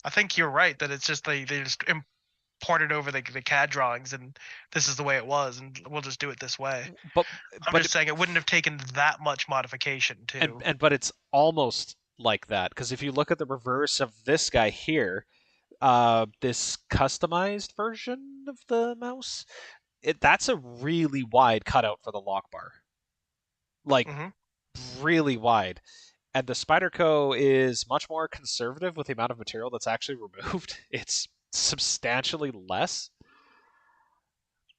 I think you're right that it's just they just imported over the CAD drawings, and this is the way it was, and we'll just do it this way. But I'm just saying it wouldn't have taken that much modification to. But it's almost like that, because if you look at the reverse of this guy here, this customized version of the mouse, that's a really wide cutout for the lock bar, like really wide. And the Spyderco is much more conservative with the amount of material that's actually removed. It's substantially less.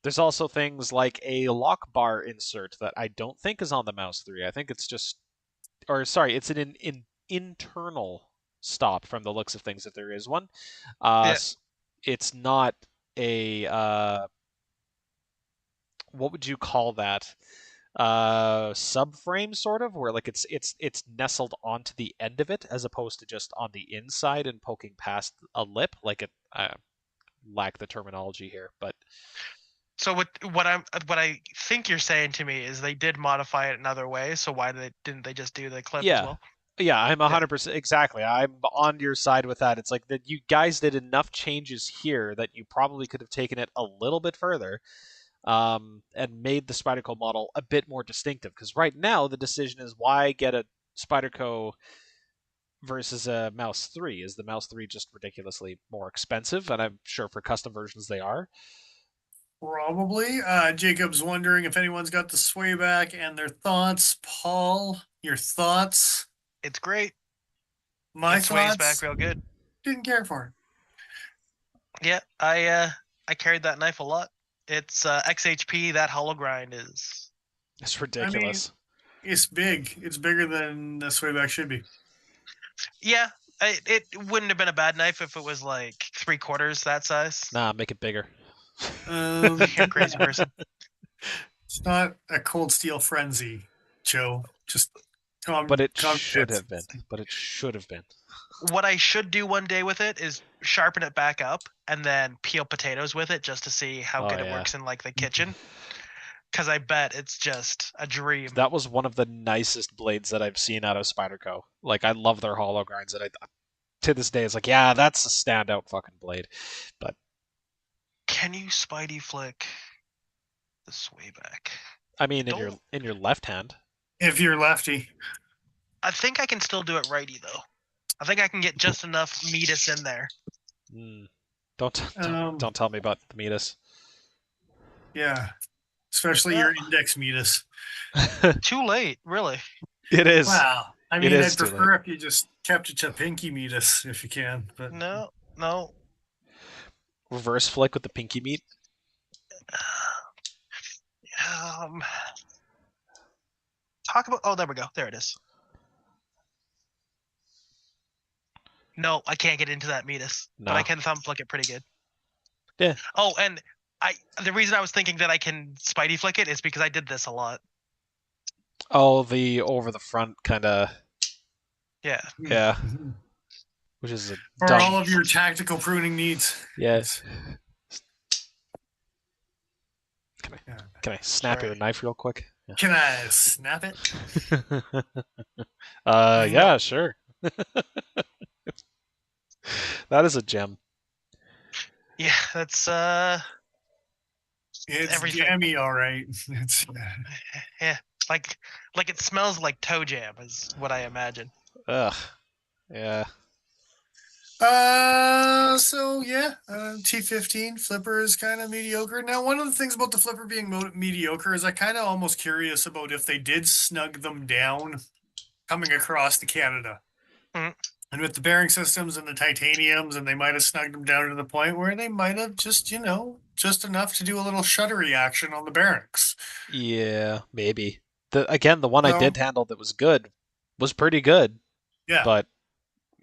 There's also things like a lock bar insert that I don't think is on the Mouse 3. I think it's just, it's an internal stop from the looks of things, if there is one. It's not a what would you call that, subframe sort of, where like it's nestled onto the end of it as opposed to just on the inside and poking past a lip. Like it lack the terminology here, but so what I think you're saying to me is they did modify it another way, so why didn't they just do the clip as well? Yeah, I'm 100% exactly. I'm on your side with that. It's like that you guys did enough changes here that you probably could have taken it a little bit further, and made the Spyderco model a bit more distinctive. Because right now the decision is, why get a Spyderco versus a Mouse 3? Is the Mouse 3 just ridiculously more expensive? And I'm sure for custom versions they are. Probably. Jacob's wondering if anyone's got the sway back and their thoughts. Paul, your thoughts? It's great. My thoughts? Sways back real good. Didn't care for it. Yeah, I carried that knife a lot. It's XHP. That hollow grind is. It's ridiculous. I mean, it's big. It's bigger than the swayback should be. Yeah, it wouldn't have been a bad knife if it was like 3/4 that size. Nah, make it bigger. You're a crazy person. It's not a cold steel frenzy, Joe. Just but it should have been. But it should have been. what I should do one day with it is sharpen it back up and then peel potatoes with it just to see how good it works in like the kitchen. Because I bet it's just a dream. That was one of the nicest blades that I've seen out of Spyderco. Like, I love their hollow grinds, and to this day, it's like, yeah, that's a standout fucking blade. But can you Spidey flick the sway back? I mean, in your left hand. If you're lefty. I think I can still do it righty though. I think I can get just enough meatus in there. Don't tell me about the meatus. Yeah, especially your index meatus. Too late, really. It is. Wow. I mean, I'd prefer if you just kept it to pinky meatus if you can. But no. Reverse flick with the pinky meat. Talk about. Oh, there we go. There it is. No, I can't get into that meatus, but I can thumb flick it pretty good. Yeah. Oh, and the reason I was thinking that I can Spidey flick it is because I did this a lot. Oh, the over the front kind of. Yeah. Yeah. Which is for all of your tactical pruning needs. Yes. Can I snap your knife real quick? Yeah. Can I snap it? Yeah, sure. That is a gem. Yeah, that's it's everything. Jammy, all right. It's yeah, like it smells like toe jam is what I imagine. Ugh. Yeah. So yeah, T15 flipper is kind of mediocre. Now, one of the things about the flipper being mediocre is I kind of almost curious about if they did snug them down coming across to Canada. And with the bearing systems and the titaniums, and they might have snugged them down to the point where they might have just, just enough to do a little shuddery action on the bearings. Yeah, maybe. The one I did handle that was good was pretty good. Yeah. But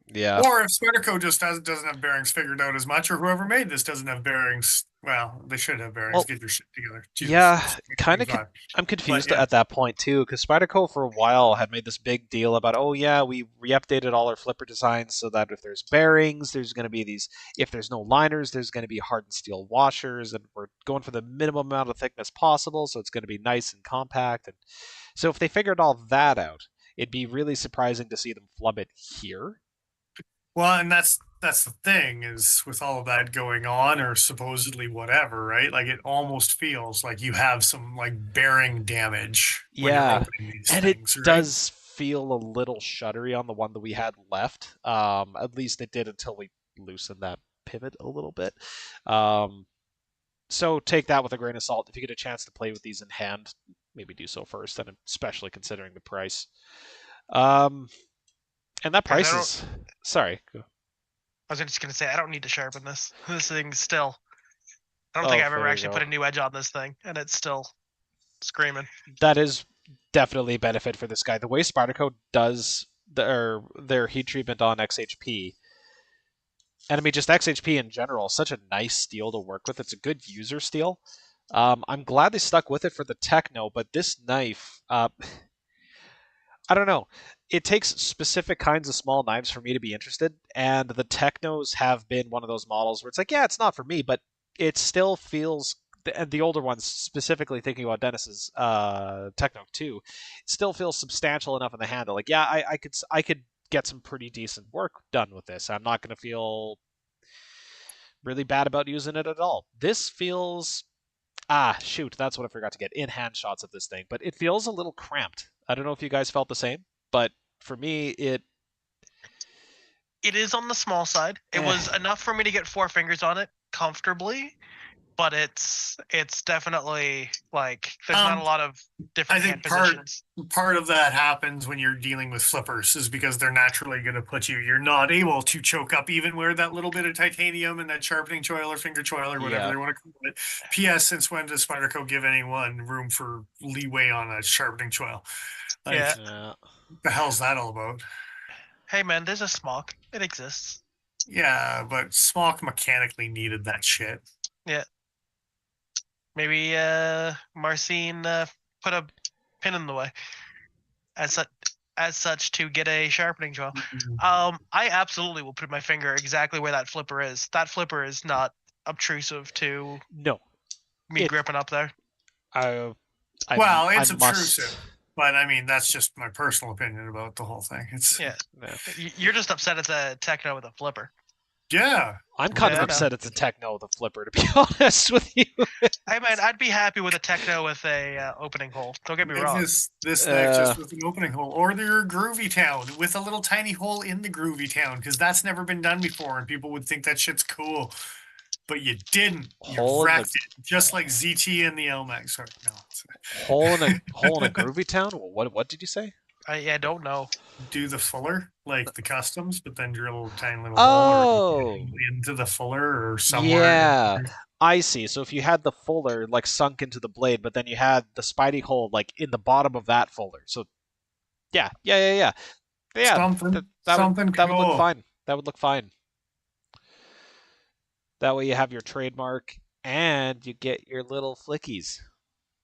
yeah. Or if Spyderco just doesn't have bearings figured out as much, or whoever made this doesn't have bearings. Well, they should have bearings. Get your shit together. Jesus, yeah, kind of. I'm confused at that point too, because Spyderco for a while had made this big deal about, oh yeah, we re-updated all our flipper designs so that if there's bearings, there's going to be these. If there's no liners, there's going to be hardened steel washers, and we're going for the minimum amount of thickness possible, so it's going to be nice and compact. And so if they figured all that out, it'd be really surprising to see them flub it here. Well, and that's the thing is with all of that going on or supposedly whatever, right? Like it almost feels like you have some like bearing damage when you're opening these things, it does feel a little shuddery on the one that we had left. At least it did until we loosened that pivot a little bit. So take that with a grain of salt. If you get a chance to play with these in hand, maybe do so first, and especially considering the price. And that price is... Sorry. I was just going to say, I don't need to sharpen this. This thing's still... I don't think I've ever actually put a new edge on this thing, and it's still screaming. That is definitely a benefit for this guy. The way Spyderco does their heat treatment on XHP, and I mean just XHP in general, such a nice steel to work with. It's a good user steel. I'm glad they stuck with it for the Techno, but this knife... I don't know. It takes specific kinds of small knives for me to be interested, and the Technos have been one of those models where it's like, yeah, it's not for me, but it still feels, and the older ones, specifically thinking about Dennis's Techno 2, it still feels substantial enough in the handle. Like, yeah, I could get some pretty decent work done with this. I'm not going to feel really bad about using it at all. This feels... shoot, that's what I forgot to get. In-hand shots of this thing, but it feels a little cramped. I don't know if you guys felt the same, but for me, it is on the small side. It was enough for me to get 4 fingers on it comfortably, but it's definitely like there's not a lot of different hand positions. Part of that happens when you're dealing with flippers is because they're naturally going to put you're not able to choke up even where that little bit of titanium and that sharpening choil or finger choil or whatever they want to call it. P.S. Since when does Spyderco give anyone room for leeway on a sharpening choil? Like, what the hell's that all about? Hey man, there's a smock. It exists. Yeah, but smock mechanically needed that shit. Yeah. Maybe Marcin put a pin in the way. As as such to get a sharpening jaw. Mm-hmm. I absolutely will put my finger exactly where that flipper is. That flipper is not obtrusive to No, me it. gripping up there. Well, I it's must. obtrusive, but I mean that's just my personal opinion about the whole thing. It's Yeah, Yeah. you're just upset it's a Techno with a flipper. yeah. I'm kind of Yeah, I know. upset it's a Techno with a flipper, to be honest with you. I mean, I'd be happy with a Techno with a opening hole. Don't get me wrong. This neck just with an opening hole, or their Groovy Town with a little tiny hole in the Groovy Town, because that's never been done before, and people would think that shit's cool, but you didn't. You Hole in the wrecked it, just like ZT and the LMAX. Sorry, no. hole in a Groovy Town. What did you say? I don't know. Do the fuller like the customs, but then drill a tiny little hole Oh, into the fuller or somewhere. yeah. I see. So if you had the fuller like sunk into the blade, but then you had the Spidey hole like in the bottom of that fuller. So yeah. Yeah. Something That would look cool. fine. That would look fine. That way you have your trademark and you get your little flickies.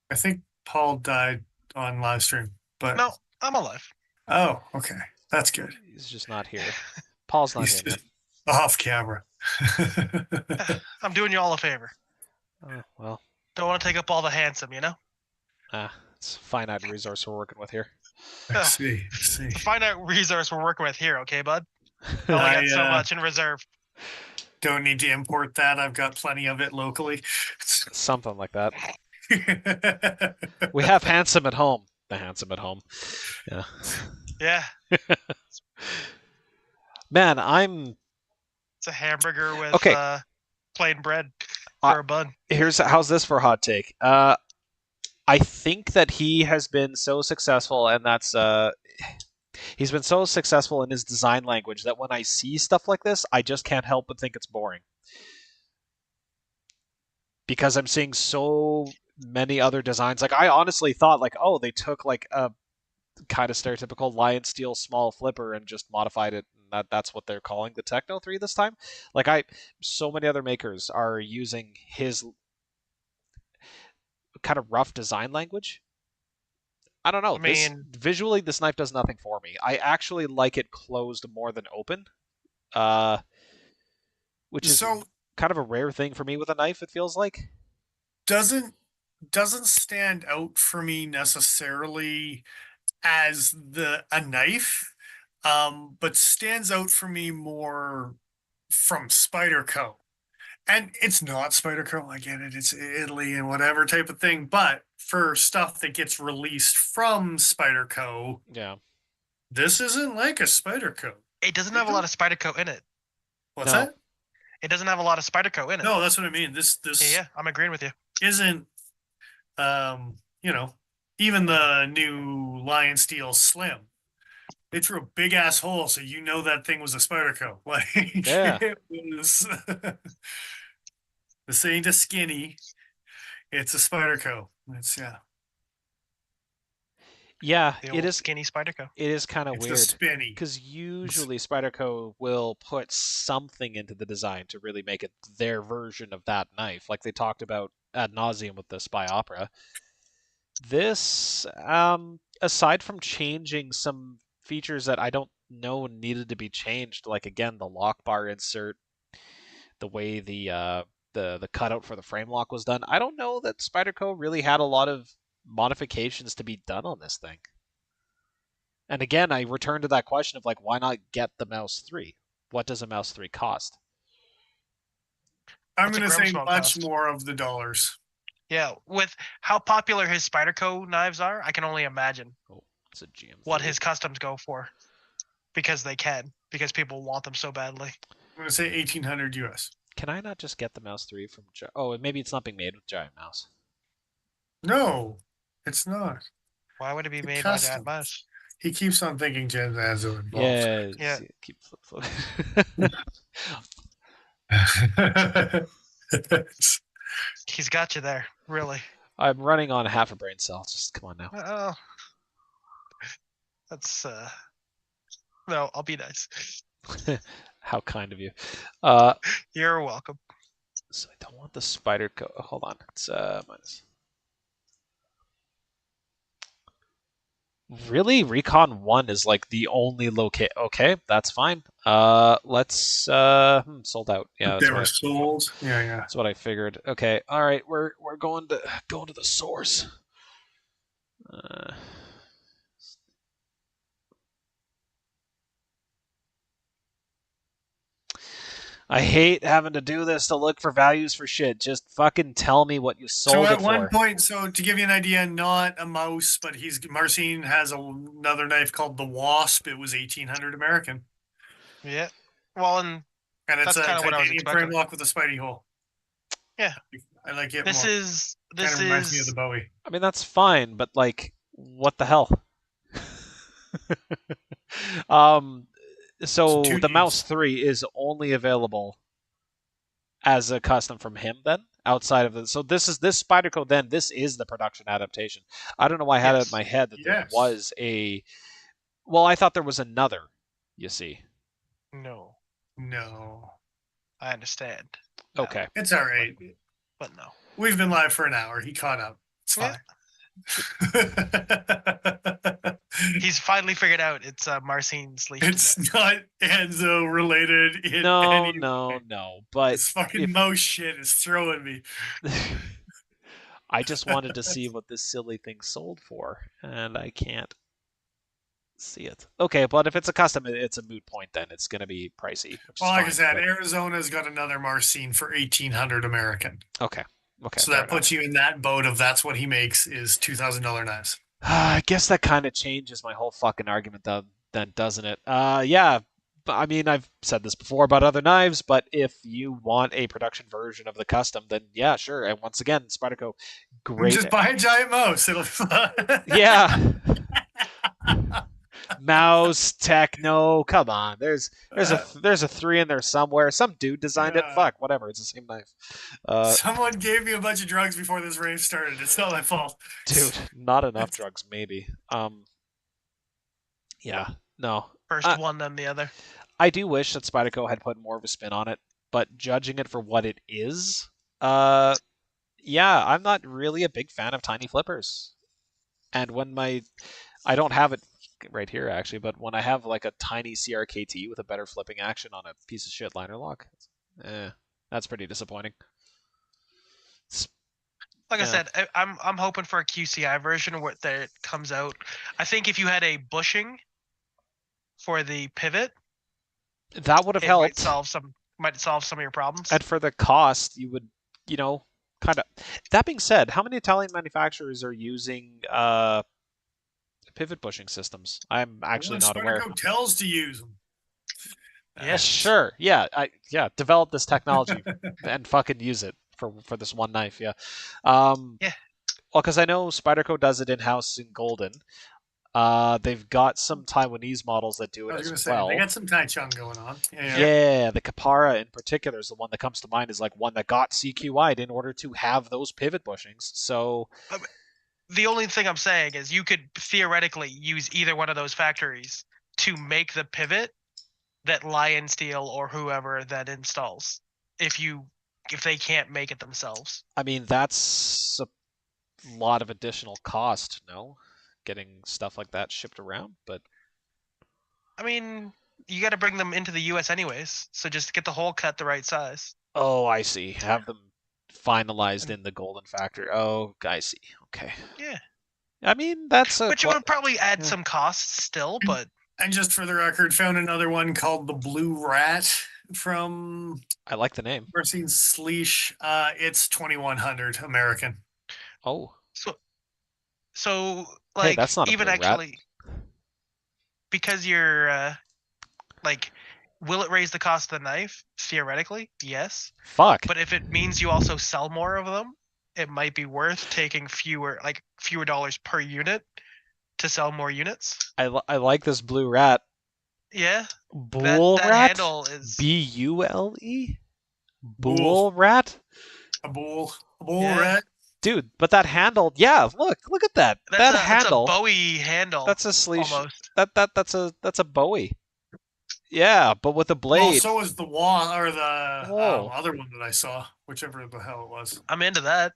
I think Paul died on live stream, but No, I'm alive. oh, okay, that's good. He's just not here. Paul's not He's here, man. just off camera. I'm doing you all a favor. Oh, well, Don't want to take up all the handsome, you know? it's a finite resource we're working with here. I see. Find out resource we're working with here, okay, bud? I only got so much in reserve. Don't need to import that. I've got plenty of it locally. Something like that. We have handsome at home. The handsome at home. Yeah. Yeah. Man, I'm. It's a hamburger with Okay. plain bread for a bun. How's this for a hot take? I think that he has been so successful, and that's he's been so successful in his design language that when I see stuff like this, I just can't help but think it's boring. Because I'm seeing so many other designs. Like I honestly thought, like, oh, they took like a kind of stereotypical lion steel small flipper and just modified it. And that's what they're calling the Techno 3 this time. Like so many other makers are using his kind of rough design language. I don't know. Visually, this knife does nothing for me. I actually like it closed more than open, which is kind of a rare thing for me with a knife. It feels like doesn't stand out for me necessarily as a knife, but stands out for me more from Spyderco. And it's not Spyderco, I get it, it's Italy and whatever type of thing, but for stuff that gets released from Spyderco, yeah, this isn't like a Spyderco. It doesn't have a lot of Spyderco in it. What's that? It doesn't have a lot of Spyderco in it. No, that's what I mean. This yeah, I'm agreeing with you. Isn't even the new Lion Steel Slim. They threw a big ass hole, so you know that thing was a Spyderco. Like it was. This ain't a skinny. It's a Spyderco. It's Yeah, it is skinny Spyderco. It is kind of weird spinny because usually Spyderco will put something into the design to really make it their version of that knife, like they talked about ad nauseum with the Spy Opera. This, aside from changing some features that I don't know needed to be changed, like again the lock bar insert, the way the cutout for the frame lock was done, I don't know that Spyderco really had a lot of modifications to be done on this thing. And again, I return to that question of like, why not get the Mouse 3? What does a Mouse 3 cost? I'm going to say much more of the dollars. Yeah, with how popular his Spyderco knives are, I can only imagine it's a GM what his customs go for. Because they can. Because people want them so badly. I'm going to say $1,800 US. Can I not just get the Mouse 3 from... Oh, maybe it's not being made with Giant Mouse. No, it's not. Why would it be made by Giant Mouse? He keeps on thinking Gen Zazo involved. Yeah. Keep flip-flopping. He's got you there, really. I'm running on half a brain cell. Just come on now. Oh, that's no. I'll be nice. How kind of you. You're welcome. So I don't want the Spyderco. Hold on. It's minus. Really? Recon 1 is like the only locate. Okay, that's fine. Let's sold out. Yeah, They were sold. Yeah, yeah. that's what I figured. Okay. All right, we're going to the source. I hate having to do this to look for values for shit. Just fucking tell me what you sold So it at one for. point, so to give you an idea, not a mouse, but Marcin has another knife called the Wasp. It was 1800 American, Yeah. Well, and it's that's a kind of what I was titanium frame expecting. lock with a Spidey hole. Yeah. I like it This more. is Kind of reminds me of the Bowie. I mean, that's fine, but like, what the hell? So Two the Mouse Ds. 3 is only available as a custom from him then, outside of the. So this Spyderco then, this is the production adaptation. I don't know why I had it in Yes. my head that there Yes. was a. Well, I thought there was another, you see. No. No. I understand. No. Okay. It's all right. But no. We've been live for an hour. He caught up. It's fine. He's finally figured out it's Marcin's leash. It's not Enzo related in any way. No. But This fucking mouse shit is throwing me. I just wanted to see what this silly thing sold for, and I can't see it. Okay, but if it's a custom, it's a moot point then. It's going to be pricey. Well, like I said, but... Arizona's got another Marcin for 1800 American. Okay. So that puts you in that boat of that's what he makes is $2,000 knives. I guess that kind of changes my whole fucking argument, though, then, doesn't it? Yeah. I mean, I've said this before about other knives, but if you want a production version of the custom, then yeah, sure. And once again, Spyderco, great. Just buy a giant mouse. It'll. Yeah. Mouse Techno, come on. There's a 3 in there somewhere. Some dude designed it. Fuck, whatever. It's the same knife. Someone gave me a bunch of drugs before this rave started. It's not my fault, dude. Not enough drugs, maybe. Yeah, no. First one, then the other. I do wish that Spyderco had put more of a spin on it, but judging it for what it is, yeah, I'm not really a big fan of tiny flippers. And when I don't have it right here actually, but when I have like a tiny CRKT with a better flipping action on a piece of shit liner lock, that's pretty disappointing. Like I said, I'm hoping for a QCI version where that comes out. I think if you had a bushing for the pivot, that would have helped. Might solve some of your problems. And for the cost, you would, kind of. That being said, how many Italian manufacturers are using pivot bushing systems? I'm actually not aware. Spyderco tells to use them. Yes, sure. Yeah, develop this technology and fucking use it for this one knife. Yeah. Yeah. Well, because I know Spyderco does it in house in Golden. They've got some Taiwanese models that do it as well. They got some Taichung going on. Yeah, the Kapara in particular is the one that comes to mind, is like one that got CQI'd in order to have those pivot bushings. So the only thing I'm saying is you could theoretically use either one of those factories to make the pivot that Lion Steel or whoever that installs. If they can't make it themselves. I mean, that's a lot of additional cost, no? Getting stuff like that shipped around, but I mean, you got to bring them into the US anyways, so just get the hole cut the right size. Oh, I see. Have them finalized in the Golden factory. Oh, I see. Okay. Yeah. I mean, that's which would probably add some costs still, but and just for the record, found another one called the Blue Rat from. I like the name. Marcin's Sleesh. It's 2,100 American. Oh. So like, hey, that's not even actually, because you're will it raise the cost of the knife? Theoretically, yes. Fuck. But if it means you also sell more of them, it might be worth taking fewer dollars per unit to sell more units. I like this Blue Rat. Yeah. Bull that Rat? handle is Bule? Bull Rat? A bull rat? Dude, but that handle, yeah, look at that. That handle. That's a Bowie handle. That's a Sleesh. Almost. That's a Bowie. Yeah, but with a blade. Well, so is the other one that I saw, whichever the hell it was. I'm into that.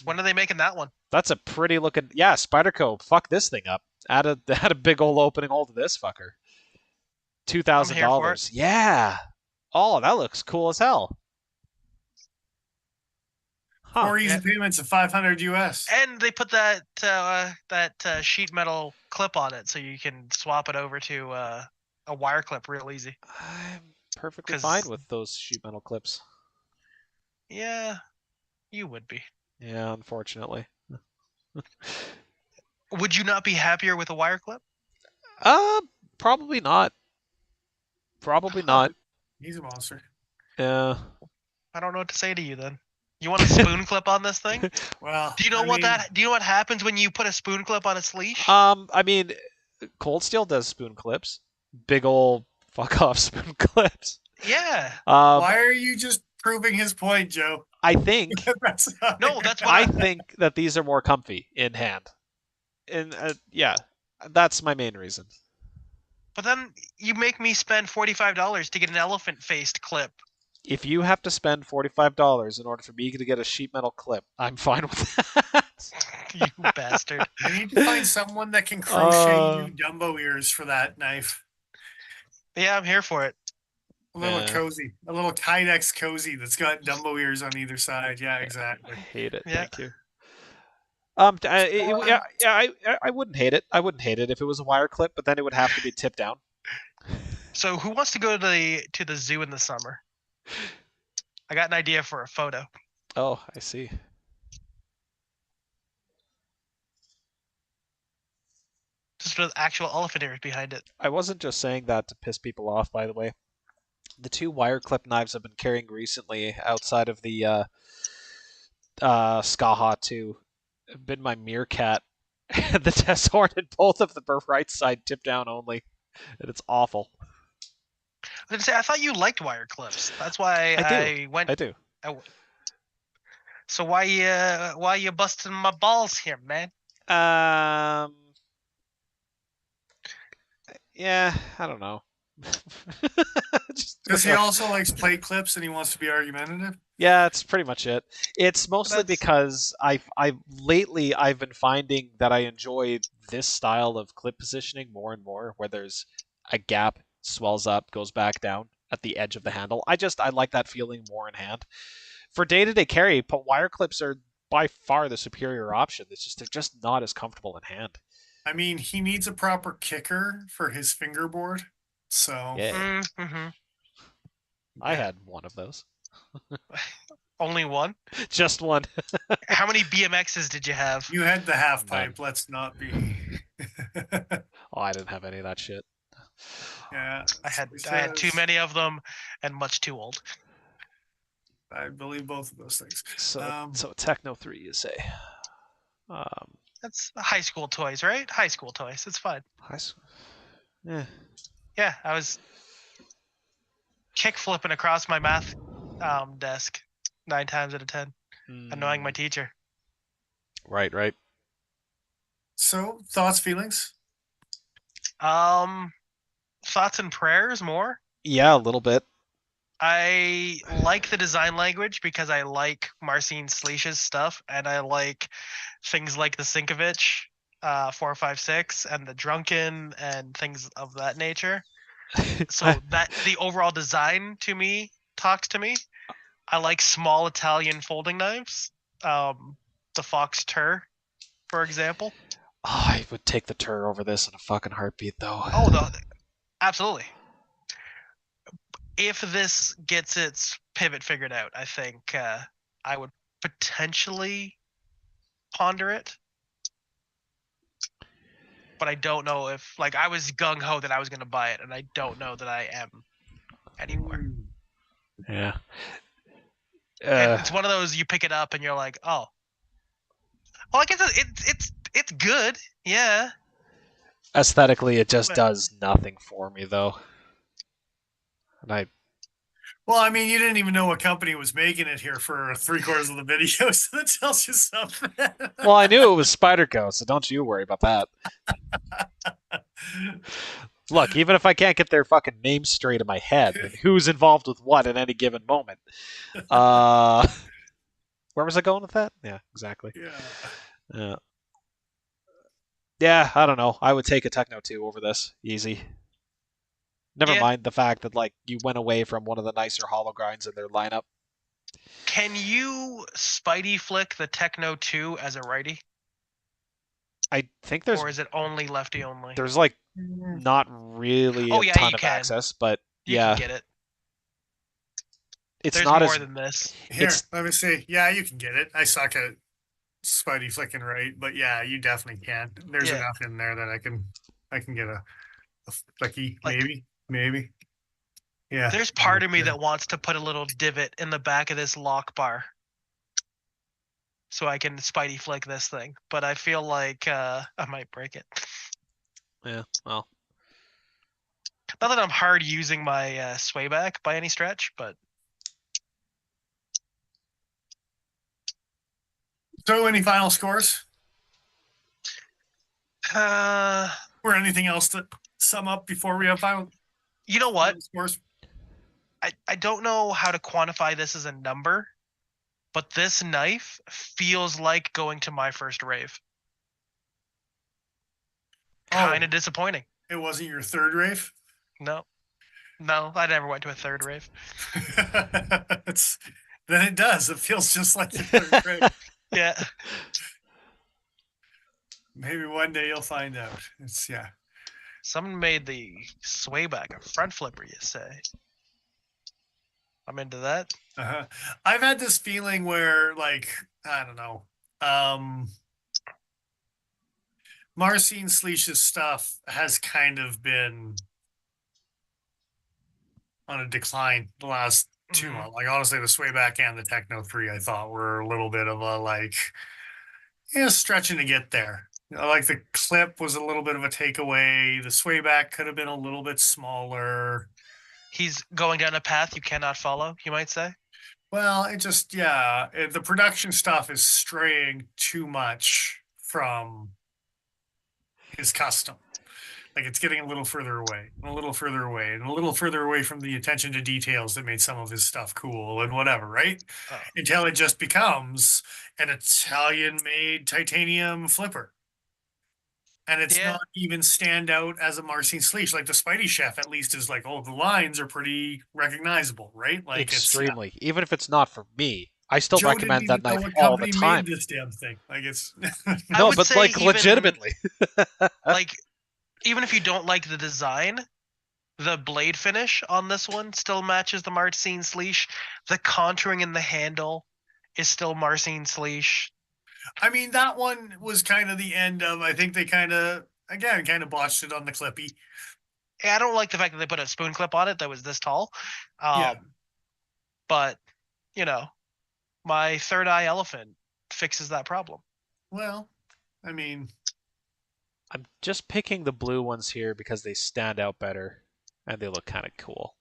When are they making that one? That's a pretty looking. Yeah, Spyderco, fuck this thing up. Add a big old opening hole to this fucker. $2,000. Yeah. Oh, that looks cool as hell. Huh. 4 easy payments of $500 US. And they put that sheet metal clip on it, so you can swap it over to a wire clip real easy. I'm perfectly fine with those sheet metal clips. Yeah, you would be. Yeah, unfortunately. Would you not be happier with a wire clip? Probably not. Probably not. He's a monster. Yeah. I don't know what to say to you then. You want a spoon clip on this thing? Well, do you know Do you know what happens when you put a spoon clip on its leash? I mean, Cold Steel does spoon clips. Big ol' fuck off spoon clips. Yeah. Why are you just proving his point, Joe? I think. That's what I think that these are more comfy in hand. And yeah, that's my main reason. But then you make me spend $45 to get an elephant-faced clip. If you have to spend $45 in order for me to get a sheet metal clip, I'm fine with that. You bastard. I need to find someone that can crochet you Dumbo ears for that knife. Yeah, I'm here for it. A little cozy. A little Kydex cozy that's got Dumbo ears on either side. Yeah, exactly. I hate it. Yeah. Thank you. I wouldn't hate it. I wouldn't hate it if it was a wire clip, but then it would have to be tipped down. So who wants to go to the zoo in the summer? I got an idea for a photo. Oh, I see. Just with actual elephant ears behind it. I wasn't just saying that to piss people off, by the way. The two wire clip knives I've been carrying recently outside of the Skaha 2 have been my Meerkat and the Test Horn, and both of them are right side tip down only. And it's awful. I was gonna say, I thought you liked wire clips. That's why I do. So why you busting my balls here, man? Yeah, I don't know. Because he also likes plate clips and he wants to be argumentative? Yeah, it's pretty much it. It's mostly because lately I've been finding that I enjoy this style of clip positioning more and more, where there's a gap, swells up, goes back down at the edge of the handle. I like that feeling more in hand. For day-to-day carry, wire clips are by far the superior option. They're just not as comfortable in hand. I mean, he needs a proper kicker for his fingerboard. So yeah. I had one of those. Only one? Just one. How many BMXs did you have? You had the half pipe. Let's not be. Oh, I didn't have any of that shit. Yeah, I had too many of them and much too old. I believe both of those things. So Techno 3, you say? That's high school toys, right? High school toys. It's fine. High school. Yeah. Yeah, I was kick flipping across my math desk 9 times out of 10, annoying my teacher. Right. So, thoughts, feelings? Thoughts and prayers more? Yeah, a little bit. I like the design language because I like Marcin Sleesh's stuff, and I like things like the Sinkovich 456 and the Drunken and things of that nature. So that the overall design to me talks to me. I like small Italian folding knives. The Fox Tur, for example. Oh, I would take the Tur over this in a fucking heartbeat, though. Oh, absolutely. If this gets its pivot figured out, I think I would potentially ponder it. But I don't know if, like, I was gung-ho that I was going to buy it, and I don't know that I am anymore. Yeah. It's one of those, you pick it up and you're like, oh. Well, I guess it's good, yeah. Aesthetically, it just does nothing for me, though. And Well, I mean, you didn't even know what company was making it here for 3/4 of the video, so that tells you something. Well, I knew it was Spyderco, so don't you worry about that. Look, even if I can't get their fucking name straight in my head, and who's involved with what at any given moment. Where was I going with that? Yeah, exactly. Yeah. Yeah, I don't know. I would take a Techno 2 over this. Easy. Never Yeah. mind the fact that like you went away from one of the nicer hollow grinds in their lineup. Can you Spidey flick the Techno 2 as a righty? I think Or is it only lefty only? there's like Mm. not really Oh a yeah, ton you of can. access, but You can yeah, get it. it's There's not more as than this. Here, it's let me see. Yeah, you can get it. I suck at Spidey flicking right, but yeah, you definitely can. There's Yeah. enough in there that I can get a flicky, Like- maybe. Yeah. There's part of me that wants to put a little divot in the back of this lock bar so I can Spidey flick this thing, but I feel like I might break it. yeah, well, Not that I'm hard using my sway back by any stretch, but So, any final scores uh, or anything else to sum up before we have final you know what? scores? I don't know how to quantify this as a number, but this knife feels like going to my first rave. Kind of disappointing. It wasn't your third rave? No, I never went to a third rave. Then it does. It feels just like your third rave. Yeah. Maybe one day you'll find out. Yeah. Someone made the sway back a front flipper, you say? I'm into that. Uh-huh. I've had this feeling where, like, I don't know, Marcin Sleesh's stuff has kind of been on a decline the last 2 months. Like, honestly, the Swayback and the Techno 3, I thought were a little bit of a, like, stretching to get there. Like, the clip was a little bit of a takeaway. The Swayback could have been a little bit smaller. He's going down a path you cannot follow, you might say. Well, the production stuff is straying too much from his custom. Like, it's getting a little further away, and a little further away, and a little further away from the attention to details that made some of his stuff cool and whatever, right? Oh. Until it just becomes an Italian-made titanium flipper. And it's not even stand out as a Marcin Sleesh. Like the Spidey Chef, at least, is like, oh, the lines are pretty recognizable, right? Like extremely. Even if it's not for me, I still Joe didn't recommend that even know knife what all the company time. made this damn thing. Like it's No, but like even, legitimately. Like, even if you don't like the design, the blade finish on this one still matches the Marcin Sleesh. The contouring in the handle is still Marcin Sleesh. I mean, that one was kind of the end of. I think they kind of botched it on the Clippy. I don't like the fact that they put a spoon clip on it that was this tall. Yeah. But you know, my third eye elephant fixes that problem. Well, I mean, I'm just picking the blue ones here because they stand out better and they look kind of cool.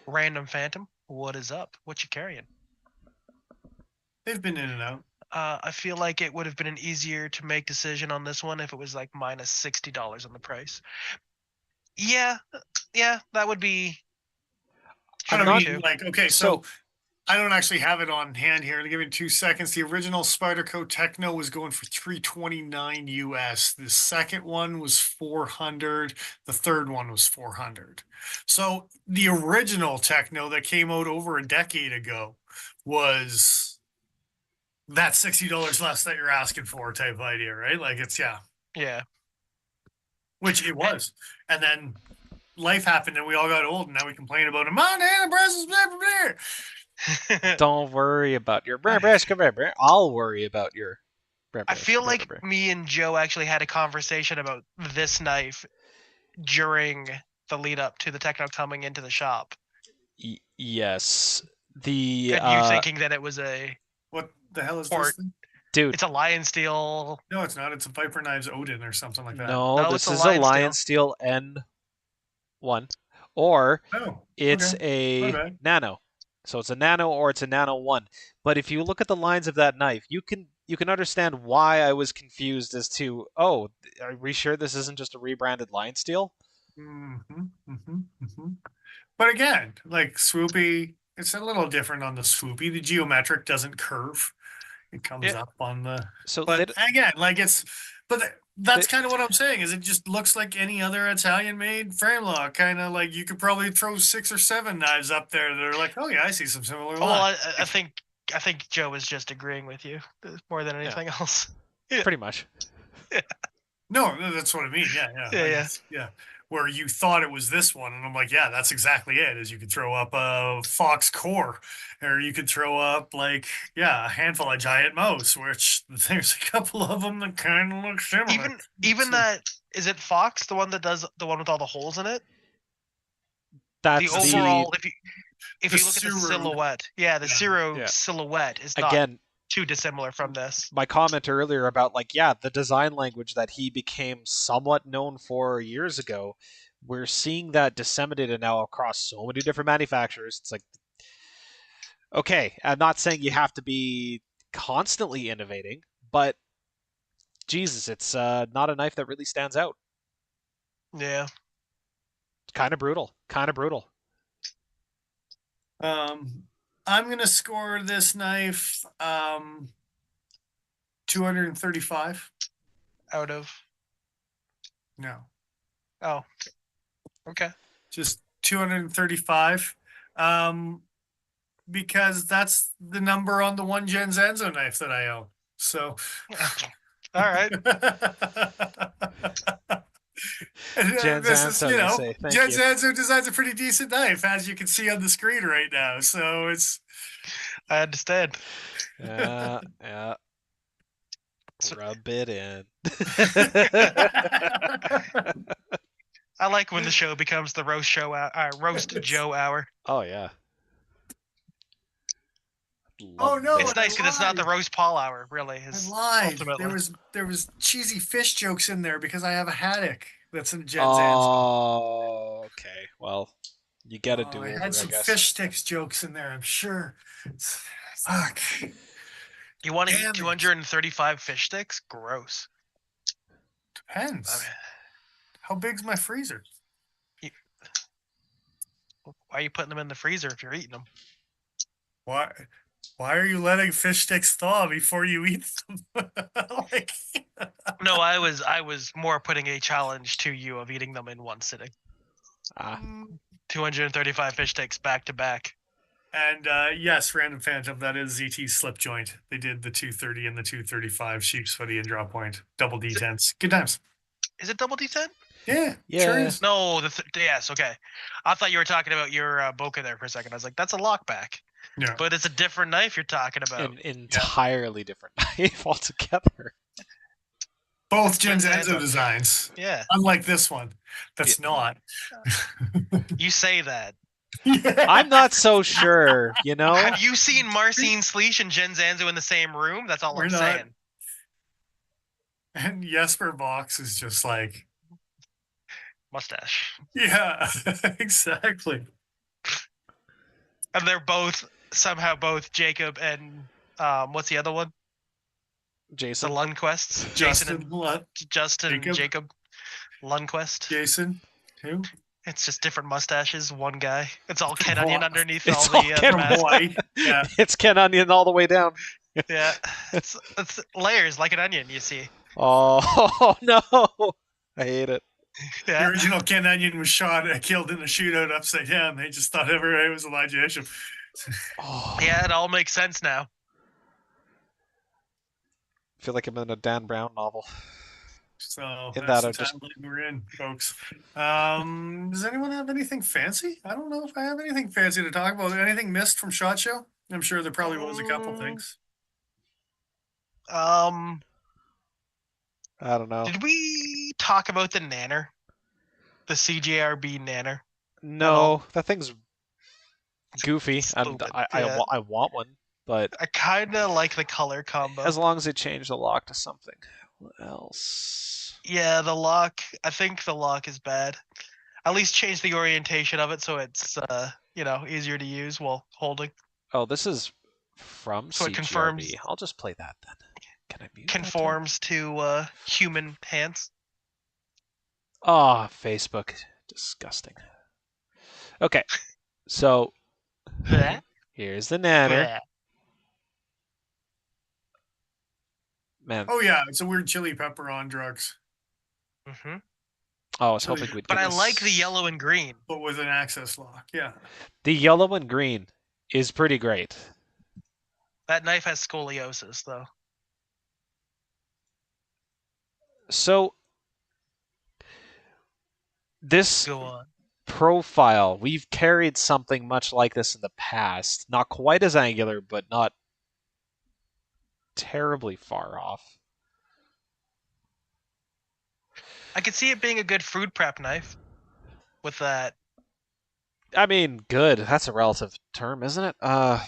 Random Phantom, what is up? What you carrying? they've been in and out. I feel like it would have been an easier to make decision on this one if it was like minus $60 on the price. Yeah, that would be. I not- mean, like, okay, so I don't actually have it on hand here. Give me 2 seconds. The original Spyderco Techno was going for $329 US. The second one was 400. The third one was 400. So the original Techno that came out over a decade ago was that $60 less that you're asking for type of idea, right? Like it's Yeah. which it was. And then life happened and we all got old and now we complain about it. Montana Brussels, blah, blah, blah. Don't worry about your I'll worry about your I feel like me and Joe actually had a conversation about this knife during the lead up to the Techno coming into the shop. Yes. The And you thinking that it was a What the hell is this thing? dude. It's a Lion Steel. No, it's not. It's a Viper Knives Odin or something like that. No, this is a Lion Steel N1. Or it's a Nano. So it's a Nano or it's a Nano 1. But if you look at the lines of that knife, you can understand why I was confused as to, oh, are we sure this isn't just a rebranded Lion Steel? But again, like swoopy, it's a little different on the swoopy. The geometric doesn't curve. It comes up on the. So but again, like That's kind of what I'm saying. Is it just looks like any other Italian-made frame lock? Kind of like you could probably throw 6 or 7 knives up there that are like, oh yeah, I see some similar Oh, well, lines. I think Joe is just agreeing with you more than anything else. Pretty much. No, that's what I mean. Yeah, yeah. Where you thought it was this one, and I'm like, yeah, that's exactly it. Is you could throw up a Fox Core, or you could throw up like, yeah, a handful of Giant Mouse, which there's a couple of them that kind of look similar. Even that, is it Fox, the one that does the one with all the holes in it? That's the overall, if you look at the Ciro. silhouette, the Ciro Yeah. silhouette is not again too dissimilar from this. my comment earlier about like the design language that he became somewhat known for years ago. We're seeing that disseminated now across so many different manufacturers. It's like, okay, I'm not saying you have to be constantly innovating, but Jesus, it's not a knife that really stands out. Yeah. Kind of brutal. I'm gonna score this knife 235. Out of. No, Oh. Okay. just 235. Because that's the number on the one Gen Zenzo knife that I own. So, All right. Gen this is, Zanzo, you say, thank Gen you. Zenzo designs a pretty decent knife, as you can see on the screen right now. So it's. I understand. Yeah. Rub it in. I like when the show becomes the roast Joe hour. Oh yeah. Oh no! It's nice because it's not the roast Paul hour, really. I lied. Ultimately. There was cheesy fish jokes in there because I have a haddock that's in Gen Zenzo. Oh, okay. Well, you get a do-over, I had some guess. fish sticks jokes in there. I'm sure. Fuck. You want to eat 235 fish sticks? Gross. Depends. How big's my freezer? Why are you putting them in the freezer if you're eating them? Why are you letting fish sticks thaw before you eat them? No, I was more putting a challenge to you of eating them in one sitting. 235 fish sticks back to back. And yes, random phantom, that is ZT's slip joint. They did the 230 and the 235 sheep's footy and draw point. Double D10s. Good times. Is it double D10? Yeah. Sure is. No, yes, okay. I thought you were talking about your Boca there for a second. I was like, that's a lockback. Yeah. But it's a different knife you're talking about. An entirely different knife altogether. Both Gen Zenzo designs. Yeah. Unlike this one. That's not. You say that. I'm not so sure, Have you seen Marcin Sleesh and Gen Zenzo in the same room? That's all I'm saying. And Jesper Box is just like mustache. Yeah, exactly. And they're somehow both Jacob and what's the other one? Jason. The Lundquests. Justin Jacob Lundquist. Jason. Who? It's just different mustaches. One guy. It's all Ken Onion underneath it's all the Ken Yeah. It's Ken Onion all the way down. Yeah. It's layers like an onion, you see. Oh no. I hate it. Yeah. The original Ken Onion was killed in a shootout upside down. They just thought everybody was Elijah Isham. Yeah, it all makes sense now. I feel like I'm in a Dan Brown novel. So that's the time we're in, folks. Does anyone have anything fancy? I don't know if I have anything fancy to talk about. Anything missed from SHOT Show? I'm sure there probably was a couple things. I don't know. Did we talk about the Nanner? The CJRB Nanner? No, that thing's goofy. And I want one, but I kind of like the color combo. As long as they change the lock to something else. Yeah, the lock. I think the lock is bad. At least change the orientation of it so it's easier to use while holding. Oh, this is from so CGRB. It confirms. I'll just play that then. Can I mute conforms to human hands. Oh, Facebook. Disgusting. Okay. So here's the Nanner. Man. Oh yeah, it's a weird chili pepper on drugs. Mm-hmm. Oh, I was hoping we'd But get I this. like the yellow and green. But with an access lock, yeah. The yellow and green is pretty great. That knife has scoliosis, though. So this Go on. profile, we've carried something much like this in the past. Not quite as angular, but not terribly far off. I could see it being a good food prep knife with that. I mean, good. That's a relative term, isn't it? I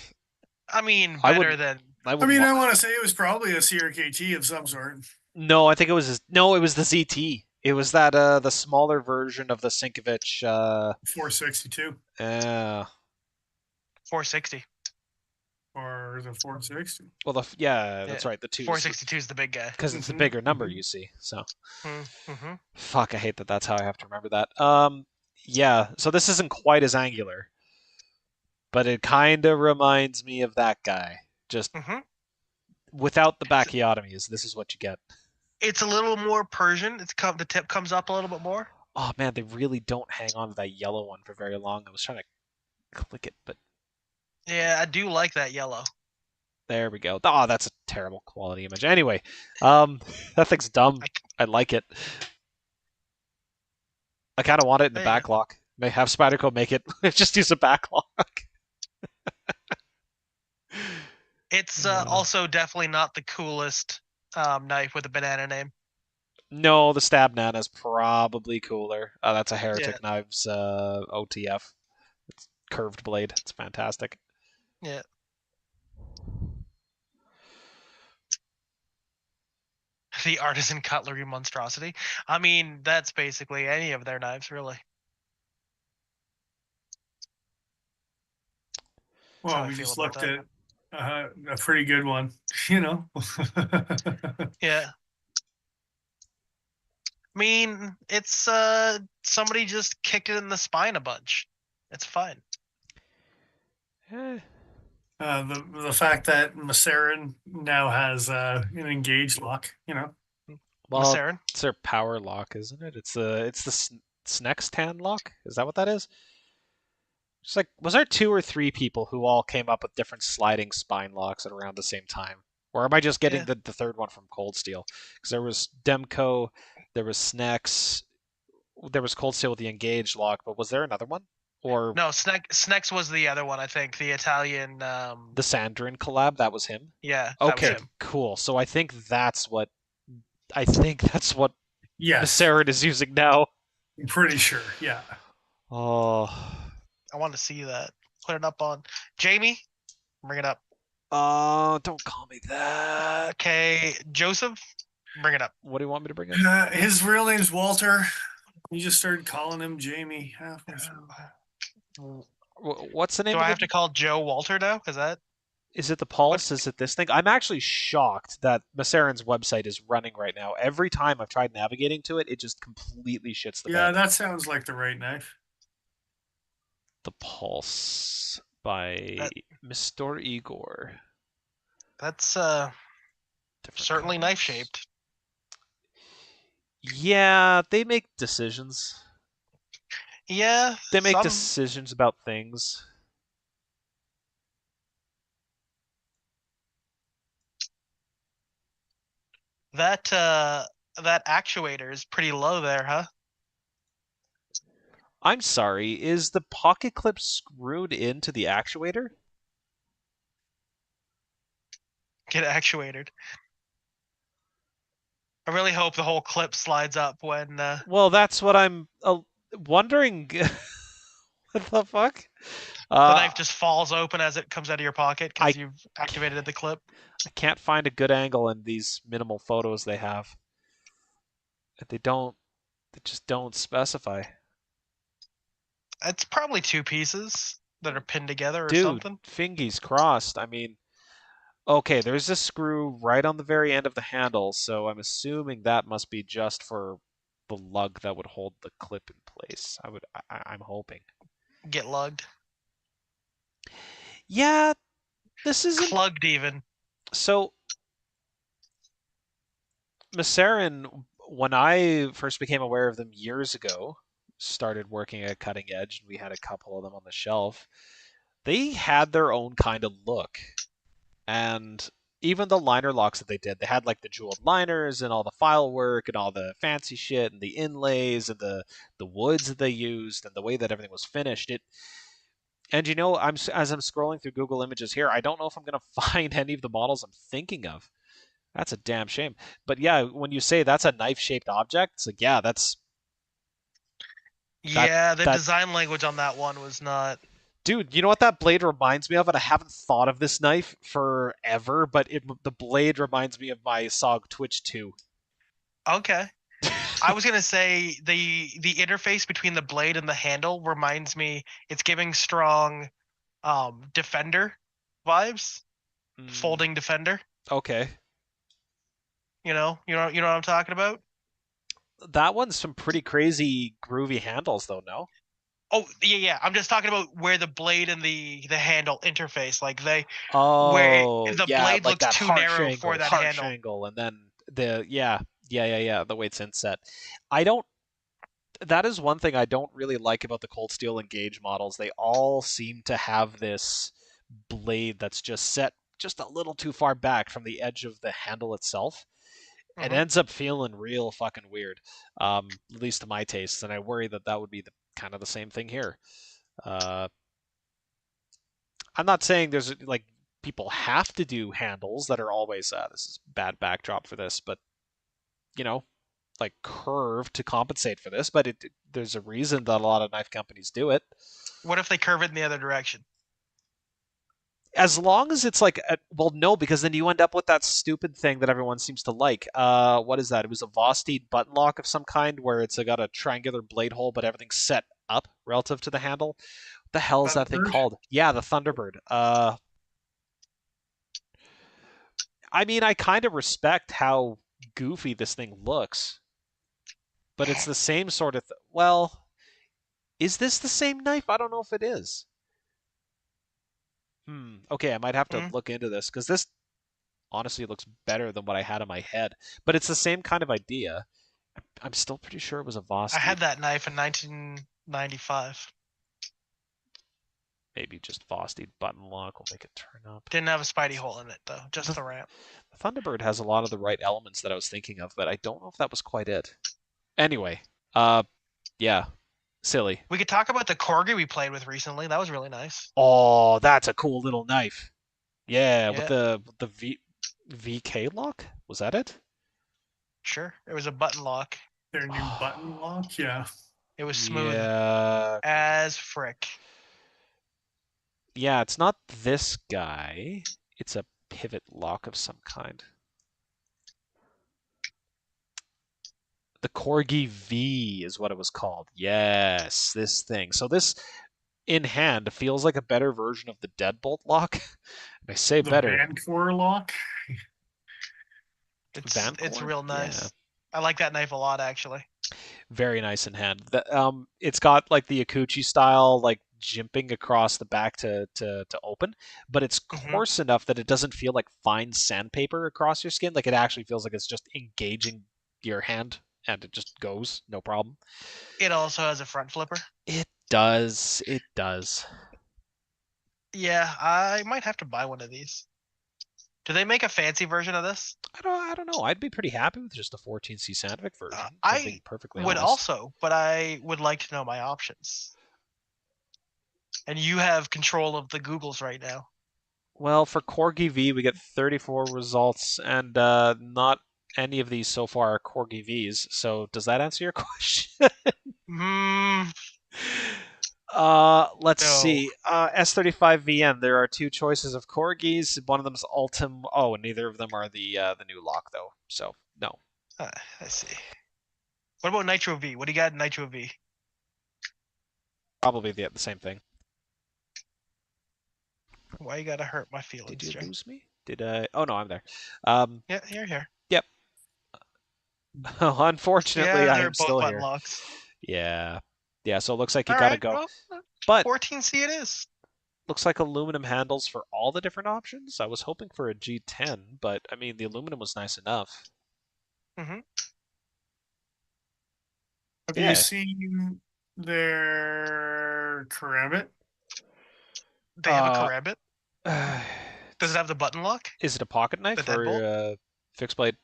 mean, I better would- than. I I mean, I want to say it was probably a CRKT of some sort. No, I think it was no, it was the ZT. It was that the smaller version of the Sinkovich 462 460. or the 460. well that's right, the 2 462 is the big guy. because it's the Mhm, bigger number mhm. you see. So Mm-hmm. fuck, I hate that that's how I have to remember that. Yeah, so this isn't quite as angular, but it kind of reminds me of that guy. Just Mm-hmm. without the bachiotomies, this is what you get. It's a little more Persian. The tip comes up a little bit more. Oh man, they really don't hang on to that yellow one for very long. I was trying to click it, but Yeah, I do like that yellow. there we go. Oh, that's a terrible quality image. Anyway, that thing's dumb. I like it. I kind of want it in the There you backlock. May have Spyderco make it. Just use a backlock. It's also definitely not the coolest knife with a banana name. No, the Stab Nana's probably cooler. That's a Heretic Knives OTF. It's curved blade. It's fantastic. Yeah. The artisan cutlery monstrosity. I mean, that's basically any of their knives, really. Well, we just looked at a pretty good one, you know. Yeah. I mean, it's somebody just kicked it in the spine a bunch. It's fine. The fact that Macerin now has an engaged lock, you know. Well, Macerin? it's their power lock, isn't it? It's the Snex tan lock. Is that what that is? It's like, was there 2 or 3 people who all came up with different sliding spine locks at around the same time? Or am I just getting the third one from Cold Steel? Because there was Demco, there was Snex, there was Cold Steel with the engaged lock, but was there another one? Or no, Snex was the other one, I think. The Italian. The Sandrin collab, that was him? Yeah. Okay, cool. So I think that's what Yes, Macerin is using now. I'm pretty sure. Yeah. Oh. I want to see that. Put it up on Jamie. Bring it up. Oh, don't call me that. Okay, Joseph. Bring it up. What do you want me to bring up? His real name's Walter. You just started calling him Jamie. What's the name? Do I have to call Joe Walter now? Is it the Pulse? Is it this thing? I'm actually shocked that Macerin's website is running right now. Every time I've tried navigating to it, it just completely shits the bed. That sounds like the right knife. The Pulse by Mr. Igor. That's certainly knife shaped. Yeah, they make decisions. Yeah, they make decisions about things. That actuator is pretty low there, huh? I'm sorry, is the pocket clip screwed into the actuator? Get actuated. I really hope the whole clip slides up when... Well, that's what I'm wondering. What the fuck? The knife just falls open as it comes out of your pocket because you've activated the clip. I can't find a good angle in these minimal photos they have. They just don't specify. It's probably 2 pieces that are pinned together or something. Fingies crossed. I mean, okay, there's a screw right on the very end of the handle, so I'm assuming that must be just for the lug that would hold the clip in place. I'm hoping. Get lugged. Yeah, this isn't plugged even. So Macerin when I first became aware of them years ago, started working at Cutting Edge, and we had a couple of them on the shelf. They had their own kind of look, and even the liner locks that they did, they had like the jeweled liners and all the file work and all the fancy shit and the inlays and the woods that they used and the way that everything was finished. And as I'm scrolling through Google Images here, I don't know if I'm gonna find any of the models I'm thinking of. That's a damn shame. But yeah, when you say that's a knife-shaped object, it's like, yeah, that Yeah, the that design language on that one was not. dude. You know what that blade reminds me of? And I haven't thought of this knife forever, but the blade reminds me of my SOG Twitch 2. Okay. I was gonna say the interface between the blade and the handle reminds me. It's giving strong, defender vibes. Folding defender. Okay. You know what I'm talking about. That one's some pretty crazy groovy handles, though. No. Oh yeah. I'm just talking about where the blade and the handle interface. Like Oh, the yeah, blade like looks that too narrow for that harsh handle. angle, and then the way it's inset. I don't. That is one thing I don't really like about the Cold Steel Engage models. They all seem to have this blade that's just set just a little too far back from the edge of the handle itself. It ends up feeling real fucking weird, at least to my tastes, and I worry that that would be kind of the same thing here. Uh, I'm not saying there's like people have to do handles that are always this is bad backdrop for this, but you know, like curved to compensate for this. But there's a reason that a lot of knife companies do it. What if they curve it in the other direction? As long as it's like, well, no, because then you end up with that stupid thing that everyone seems to like. What is that? It was a Vosteed button lock of some kind where it's got a triangular blade hole, but everything's set up relative to the handle. What the hell is that thing called? Yeah, the Thunderbird. I mean, I kind of respect how goofy this thing looks, but it's the same sort of. Well, is this the same knife? I don't know if it is. Okay, I might have to look into this because this honestly looks better than what I had in my head. But it's the same kind of idea. I'm still pretty sure it was a Vosteed. I had that knife in 1995. Maybe just Vosteed button lock will make it turn up. Didn't have a Spidey hole in it though, just the ramp. The Thunderbird has a lot of the right elements that I was thinking of, but I don't know if that was quite it. Anyway, yeah, silly. We could talk about the Corgi we played with recently. That was really nice. Oh, that's a cool little knife. Yeah, with the VK lock? Was that it? Sure. It was a button lock. Their new button lock? Yeah. It was smooth as frick. Yeah, it's not this guy. It's a pivot lock of some kind. The Corgi V is what it was called. Yes, this thing. So this, in hand, feels like a better version of the Deadbolt lock. And I say better. The Vancouver lock? It's real nice. Yeah. I like that knife a lot, actually. Very nice in hand. It's got like the Akuchi style, like jimping across the back to open, but it's coarse enough that it doesn't feel like fine sandpaper across your skin. Like it actually feels like it's just engaging your hand and it just goes, no problem. It also has a front flipper. It does. It does. Yeah, I might have to buy one of these. Do they make a fancy version of this? I don't know. I'd be pretty happy with just a 14C Sandvik version. I would also, but I would like to know my options. And you have control of the Googles right now. Well, for Corgi V, we get 34 results, and not any of these so far are Corgi Vs. So does that answer your question? Let's see. S35VN. There are two choices of Corgis. One of them's Ultim. Oh, and neither of them are the new lock though. So no. Let's see. What about Nitro V? What do you got in Nitro V? Probably the same thing. Why you gotta hurt my feelings? Did you lose me? Did I? Oh no, I'm there. Yeah, you're here. Yep. Unfortunately, I am still here. Locks. Yeah. Yeah, so it looks like you gotta go. Well, but 14C it is. Looks like aluminum handles for all the different options. I was hoping for a G10, but I mean the aluminum was nice enough. Have you Yeah. seen their karambit? They have a karambit. Does Is it have the button lock? it a pocket The knife or deadbolt? fixed blade?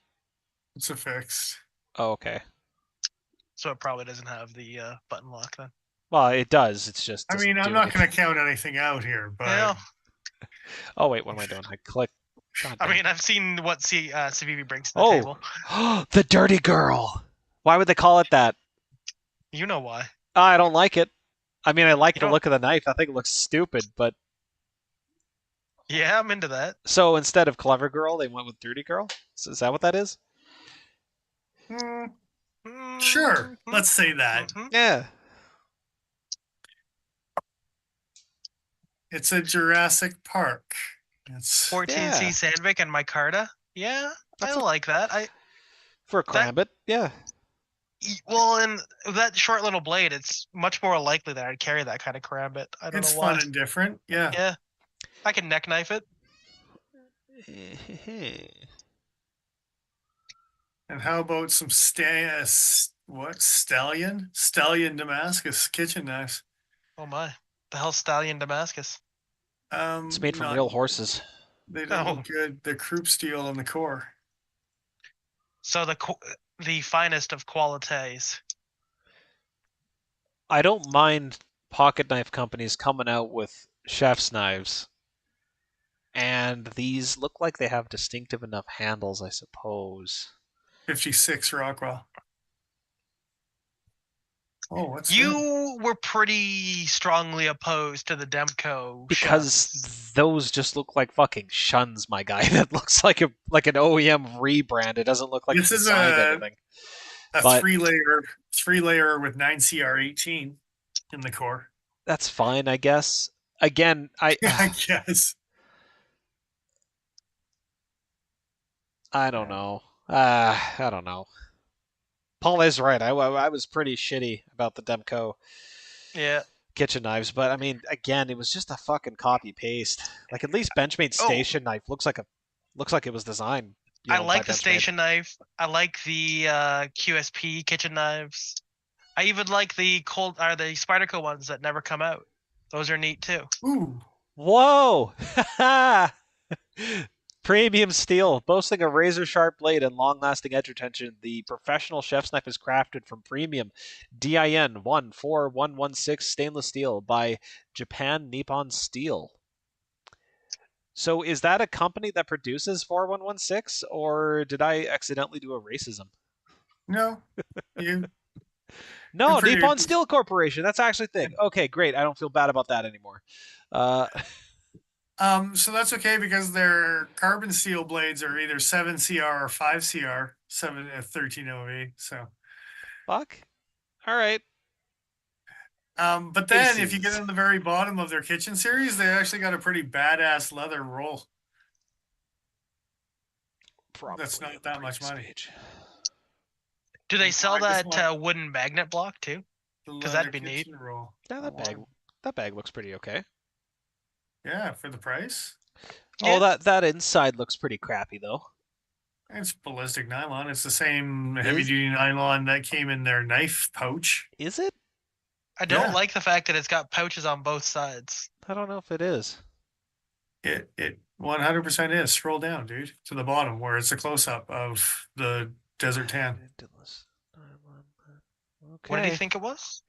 It's a fixed. Oh, okay. So it probably doesn't have the button lock then. Well, it does. It's just I doesn't mean, I'm do not going anything. to count anything out here, but Yeah. Oh wait, what am I doing? I click. God I damn. mean, I've seen what CVV brings to the Oh, table. the dirty girl. Why would they call it that? You know why? I don't like it. I mean, I like You the don't- look of the knife. I think it looks stupid, but Yeah, I'm into that. so instead of clever girl, they went with dirty girl. So is that what that is? mm, sure, let's say that. Mhm. Yeah. It's a Jurassic Park. It's 14C Yeah. Sandvik and Micarta. Yeah, I That's a, like that. for a that karambit. Yeah. well, in that short little blade, it's much more likely that I'd carry that kind of karambit. I don't it's know why. fun and different. Yeah. Yeah, I can neck knife it. And how about some stallion Damascus kitchen knives? Oh my, the hell, Stallion Damascus. It's made from Not real horses. they don't Oh. look good. They're croup steel on the core. So the finest of qualities. I don't mind pocket knife companies coming out with chef's knives. And these look like they have distinctive enough handles, I suppose. 56 Rockwell. Oh, what's that? You were pretty strongly opposed to the Demco Because shuns. those just look like fucking shuns, my guy. That looks like an OEM rebrand. It doesn't look like This it's is designed a anything. a But- three layer with 9CR18 in the core. That's fine, I guess. Again, I guess. I don't know. I don't know. Paul is right. I was pretty shitty about the Demco Yeah. kitchen knives, but I mean, again, it was just a fucking copy paste. Like at least Benchmade station knife looks like it was designed. I by like the Benchmade. station knife. I like the QSP kitchen knives. I even like the the Spyderco ones that never come out. Those are neat too. Ooh. Whoa! Premium steel, boasting a razor-sharp blade and long-lasting edge retention. The professional chef's knife is crafted from premium DIN 14116 stainless steel by Japan Nippon Steel. So is that a company that produces 4116, or did I accidentally do a racism? No. You No, pretty- Nippon Steel Corporation. That's actually a thing. Okay, great. I don't feel bad about that anymore. So that's okay because their carbon steel blades are either 7CR or 5CR, 13 OV. So fuck. All right. but then if you get Aces. in the very bottom of their kitchen series, they actually got a pretty badass leather roll. Probably That's not on the that much previous money. page. Do they sell I just that wooden magnet block too? The 'Cause leather that'd be neat. kitchen roll. Yeah, I want 'em. that bag looks pretty okay. Yeah, for the price. Oh, that inside looks pretty crappy though. It's ballistic nylon. It's the same heavy Is- duty nylon that came in their knife pouch. Is it? I don't Yeah. like the fact that it's got pouches on both sides. I don't know if it is. It 100% is. Scroll down, dude, to the bottom where it's a close up of the desert tan. Okay. What did you think it was?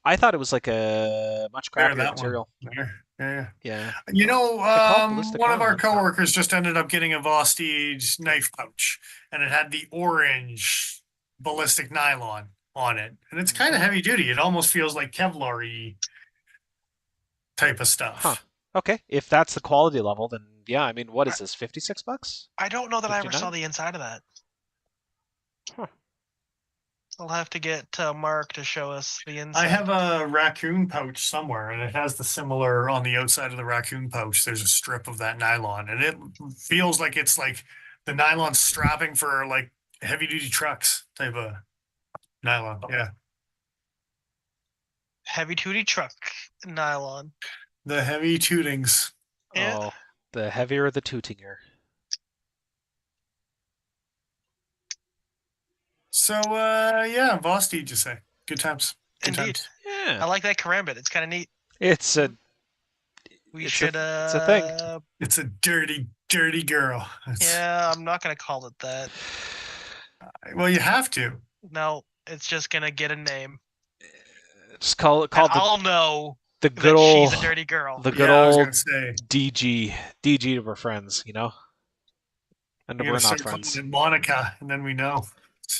I thought it was like a much There, crappier that material. one. There. Yeah. Yeah. You know, call it ballistic one of our nylon. coworkers just ended up getting a Vostage knife pouch, and it had the orange ballistic nylon on it, and it's kind of heavy duty. It almost feels like Kevlar-y type of stuff. Huh. Okay. If that's the quality level, then yeah. I mean, what is this? $56? I don't know that I ever 59? saw the inside of that. Huh. I'll have to get Mark to show us the inside. I have a raccoon pouch somewhere, and it has the similar on the outside of the raccoon pouch. There's a strip of that nylon, and it feels like it's like the nylon strapping for like heavy duty trucks type of nylon. Yeah, Heavy duty truck nylon. the heavy tootings. Yeah. Oh, the heavier the tootinger. So yeah, Vostage, you say? Good times. Good Indeed. times. Yeah. I like that karambit. It's kind of neat. It's a We It's should. it's a thing. It's a dirty, dirty girl. Yeah, I'm not gonna call it that. Well, you have to. No, it's just gonna get a name. Just call it I'll know the that good old she's a dirty girl. the good Yeah, I was old gonna say. DG to our friends, you know. And You're we're gonna not start calling friends. it Monica, and then we know.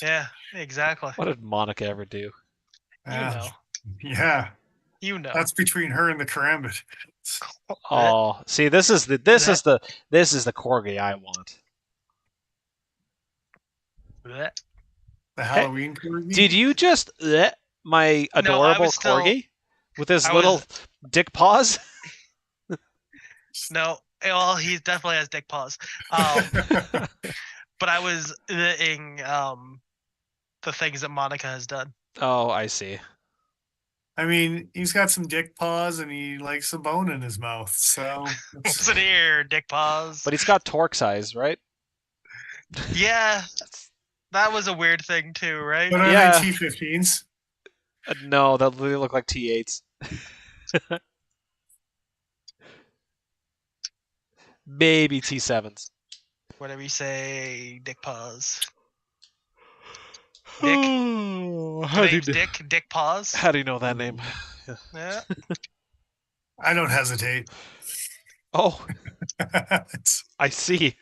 Yeah, exactly. What did Monica ever do? You know. Yeah. You know. That's between her and the karambit. Oh, see, this is the corgi I want. Blech. The Halloween corgi. Did you just my adorable corgi with his little dick paws? No, well, he definitely has dick paws. But I was eating the things that Monica has done. Oh, I see. I mean, he's got some dick paws and he likes a bone in his mouth. So What's in here, dick paws? But he's got Torque's eyes, right? Yeah, that was a weird thing too, right? But are Yeah. they T15s? No, they look like T8s. Maybe T7s. Whatever you say, dick paws. Dick? Dick paws. How do you know that name? Yeah. I don't hesitate. Oh, I see.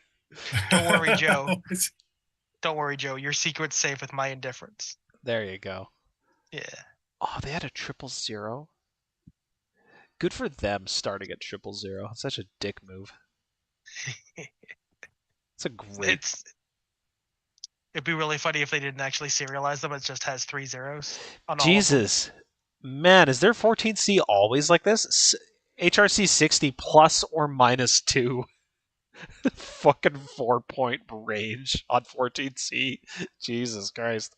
Don't worry, Joe. Don't worry, Joe. Your secret's safe with my indifference. There you go. Yeah. Oh, they had a 000. Good for them starting at 000. It's such a dick move. It's a great. It'd be really funny if they didn't actually serialize them. It just has 3 zeros. On Jesus, man, is their 14C always like this? HRC 60 plus or minus 2. Fucking 4-point range on 14C. Jesus Christ.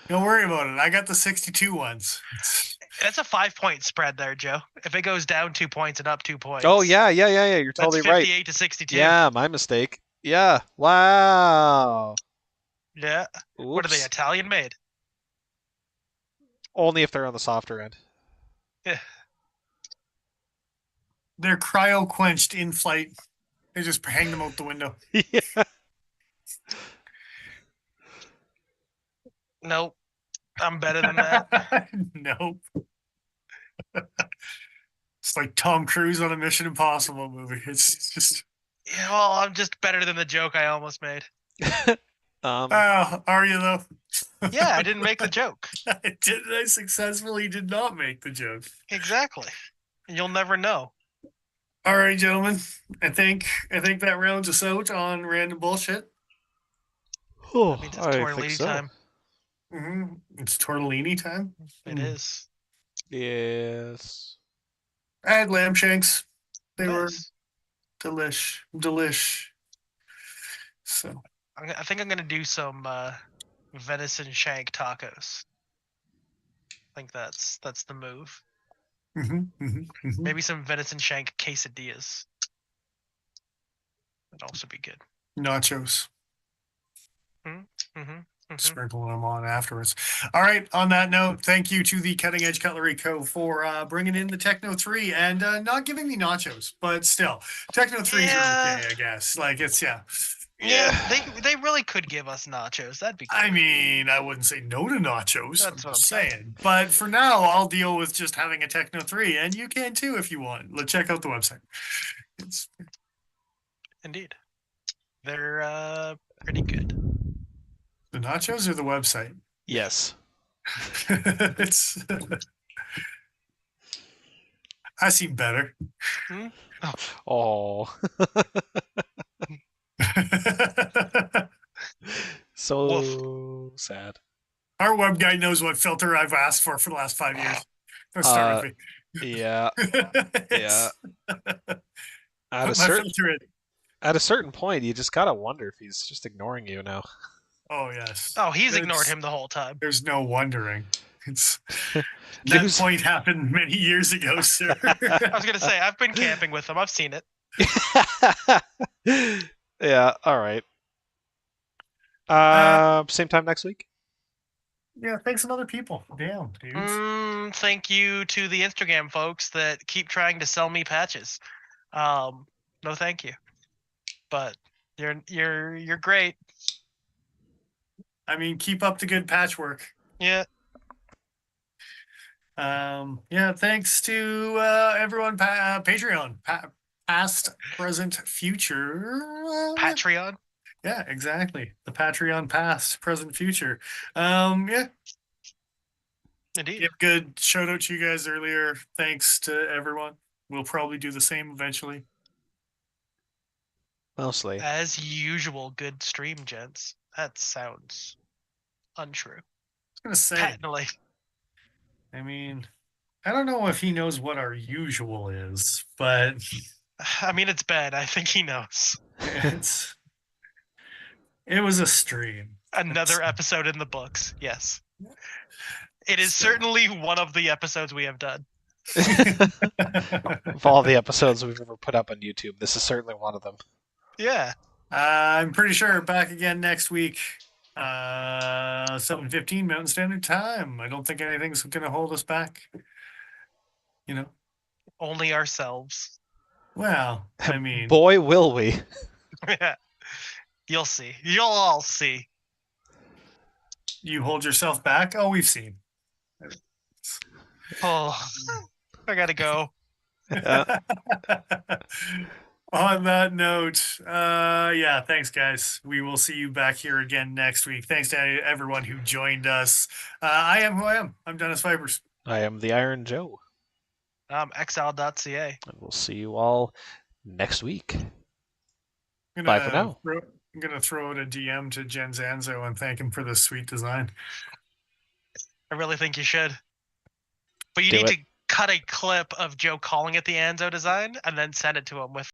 Don't worry about it. I got the 62 ones. That's a 5-point spread there, Joe. If it goes down 2 points and up 2 points. Oh, yeah. You're totally right. 58 to 62. Yeah, my mistake. Yeah. Wow. Yeah. Oops. What are they, Italian made? Only if they're on the softer end. Yeah. They're cryo quenched in flight. They just hang them out the window. Yeah. Nope. I'm better than that. Nope. It's like Tom Cruise on a Mission Impossible movie. It's just. Yeah, well, I'm just better than the joke I almost made. Are you though? Yeah, I didn't make the joke. I successfully did not make the joke. Exactly. You'll never know. All right, gentlemen. I think that rounds us out on random bullshit. Oh, That means it's tortellini time. Mm-hmm. It's tortellini time. It is. Yes. I had lamb shanks. They Nice. were delish. So I think I'm gonna do some venison shank tacos. I think that's the move. Maybe some venison shank quesadillas. That'd also be good. Nachos. Mm-hmm. Sprinkling them on afterwards. All right. On that note, thank you to the Cutting Edge Cutlery Co. for bringing in the Techno 3 and not giving me nachos, but still, Techno 3s are okay, I guess. Like it's Yeah, they really could give us nachos. That'd be cool. I mean, I wouldn't say no to nachos. That's what I'm saying. But for now, I'll deal with just having a Techno 3, and you can too if you want. Let's check out the website. Indeed. They're pretty good. The nachos or the website? Yes. It's. I seem better. Oh. So sad. Our web guy knows what filter I've asked for the last 5 years. Don't start with me. Yeah. Yeah. At a certain point, you just gotta wonder if he's just ignoring you now. Oh yes. Oh, he's ignored him the whole time. There's no wondering. That point happened many years ago, sir. I was gonna say I've been camping with him. I've seen it. Yeah. All right. Same time next week. Yeah, thanks some other people. Damn, dudes. Thank you to the Instagram folks that keep trying to sell me patches. No, thank you. But you're great. I mean, keep up the good patchwork. Yeah. Yeah, thanks to everyone, Patreon, past, present, future. Patreon. Yeah, exactly. The Patreon past, present, future. Yeah. Indeed. Yep, good shout out to you guys earlier. Thanks to everyone. We'll probably do the same eventually. Mostly. As usual, good stream, gents. That sounds untrue. I was gonna say. Patently. I mean, I don't know if he knows what our usual is, but I mean, it's bad. I think he knows. It was a stream. Another episode in the books. Yes. It is certainly one of the episodes we have done. Of all the episodes we've ever put up on YouTube, this is certainly one of them. Yeah. I'm pretty sure back again next week. 7:15 Mountain Standard Time. I don't think anything's gonna hold us back. You know. Only ourselves. Well, I mean, boy, will we. Yeah. You'll see. You'll all see. You hold yourself back. Oh, we've seen. Oh, I gotta go. On that note, yeah, thanks, guys. We will see you back here again next week. Thanks to everyone who joined us. I am who I am. I'm Dennis Vipers. I am the Iron Joe. Exile.ca. And we'll see you all next week. Bye for now. I'm going to throw out a DM to Jen Zanzo and thank him for this sweet design. I really think you should. But you need to cut a clip of Joe calling it the Anzo design and then send it to him with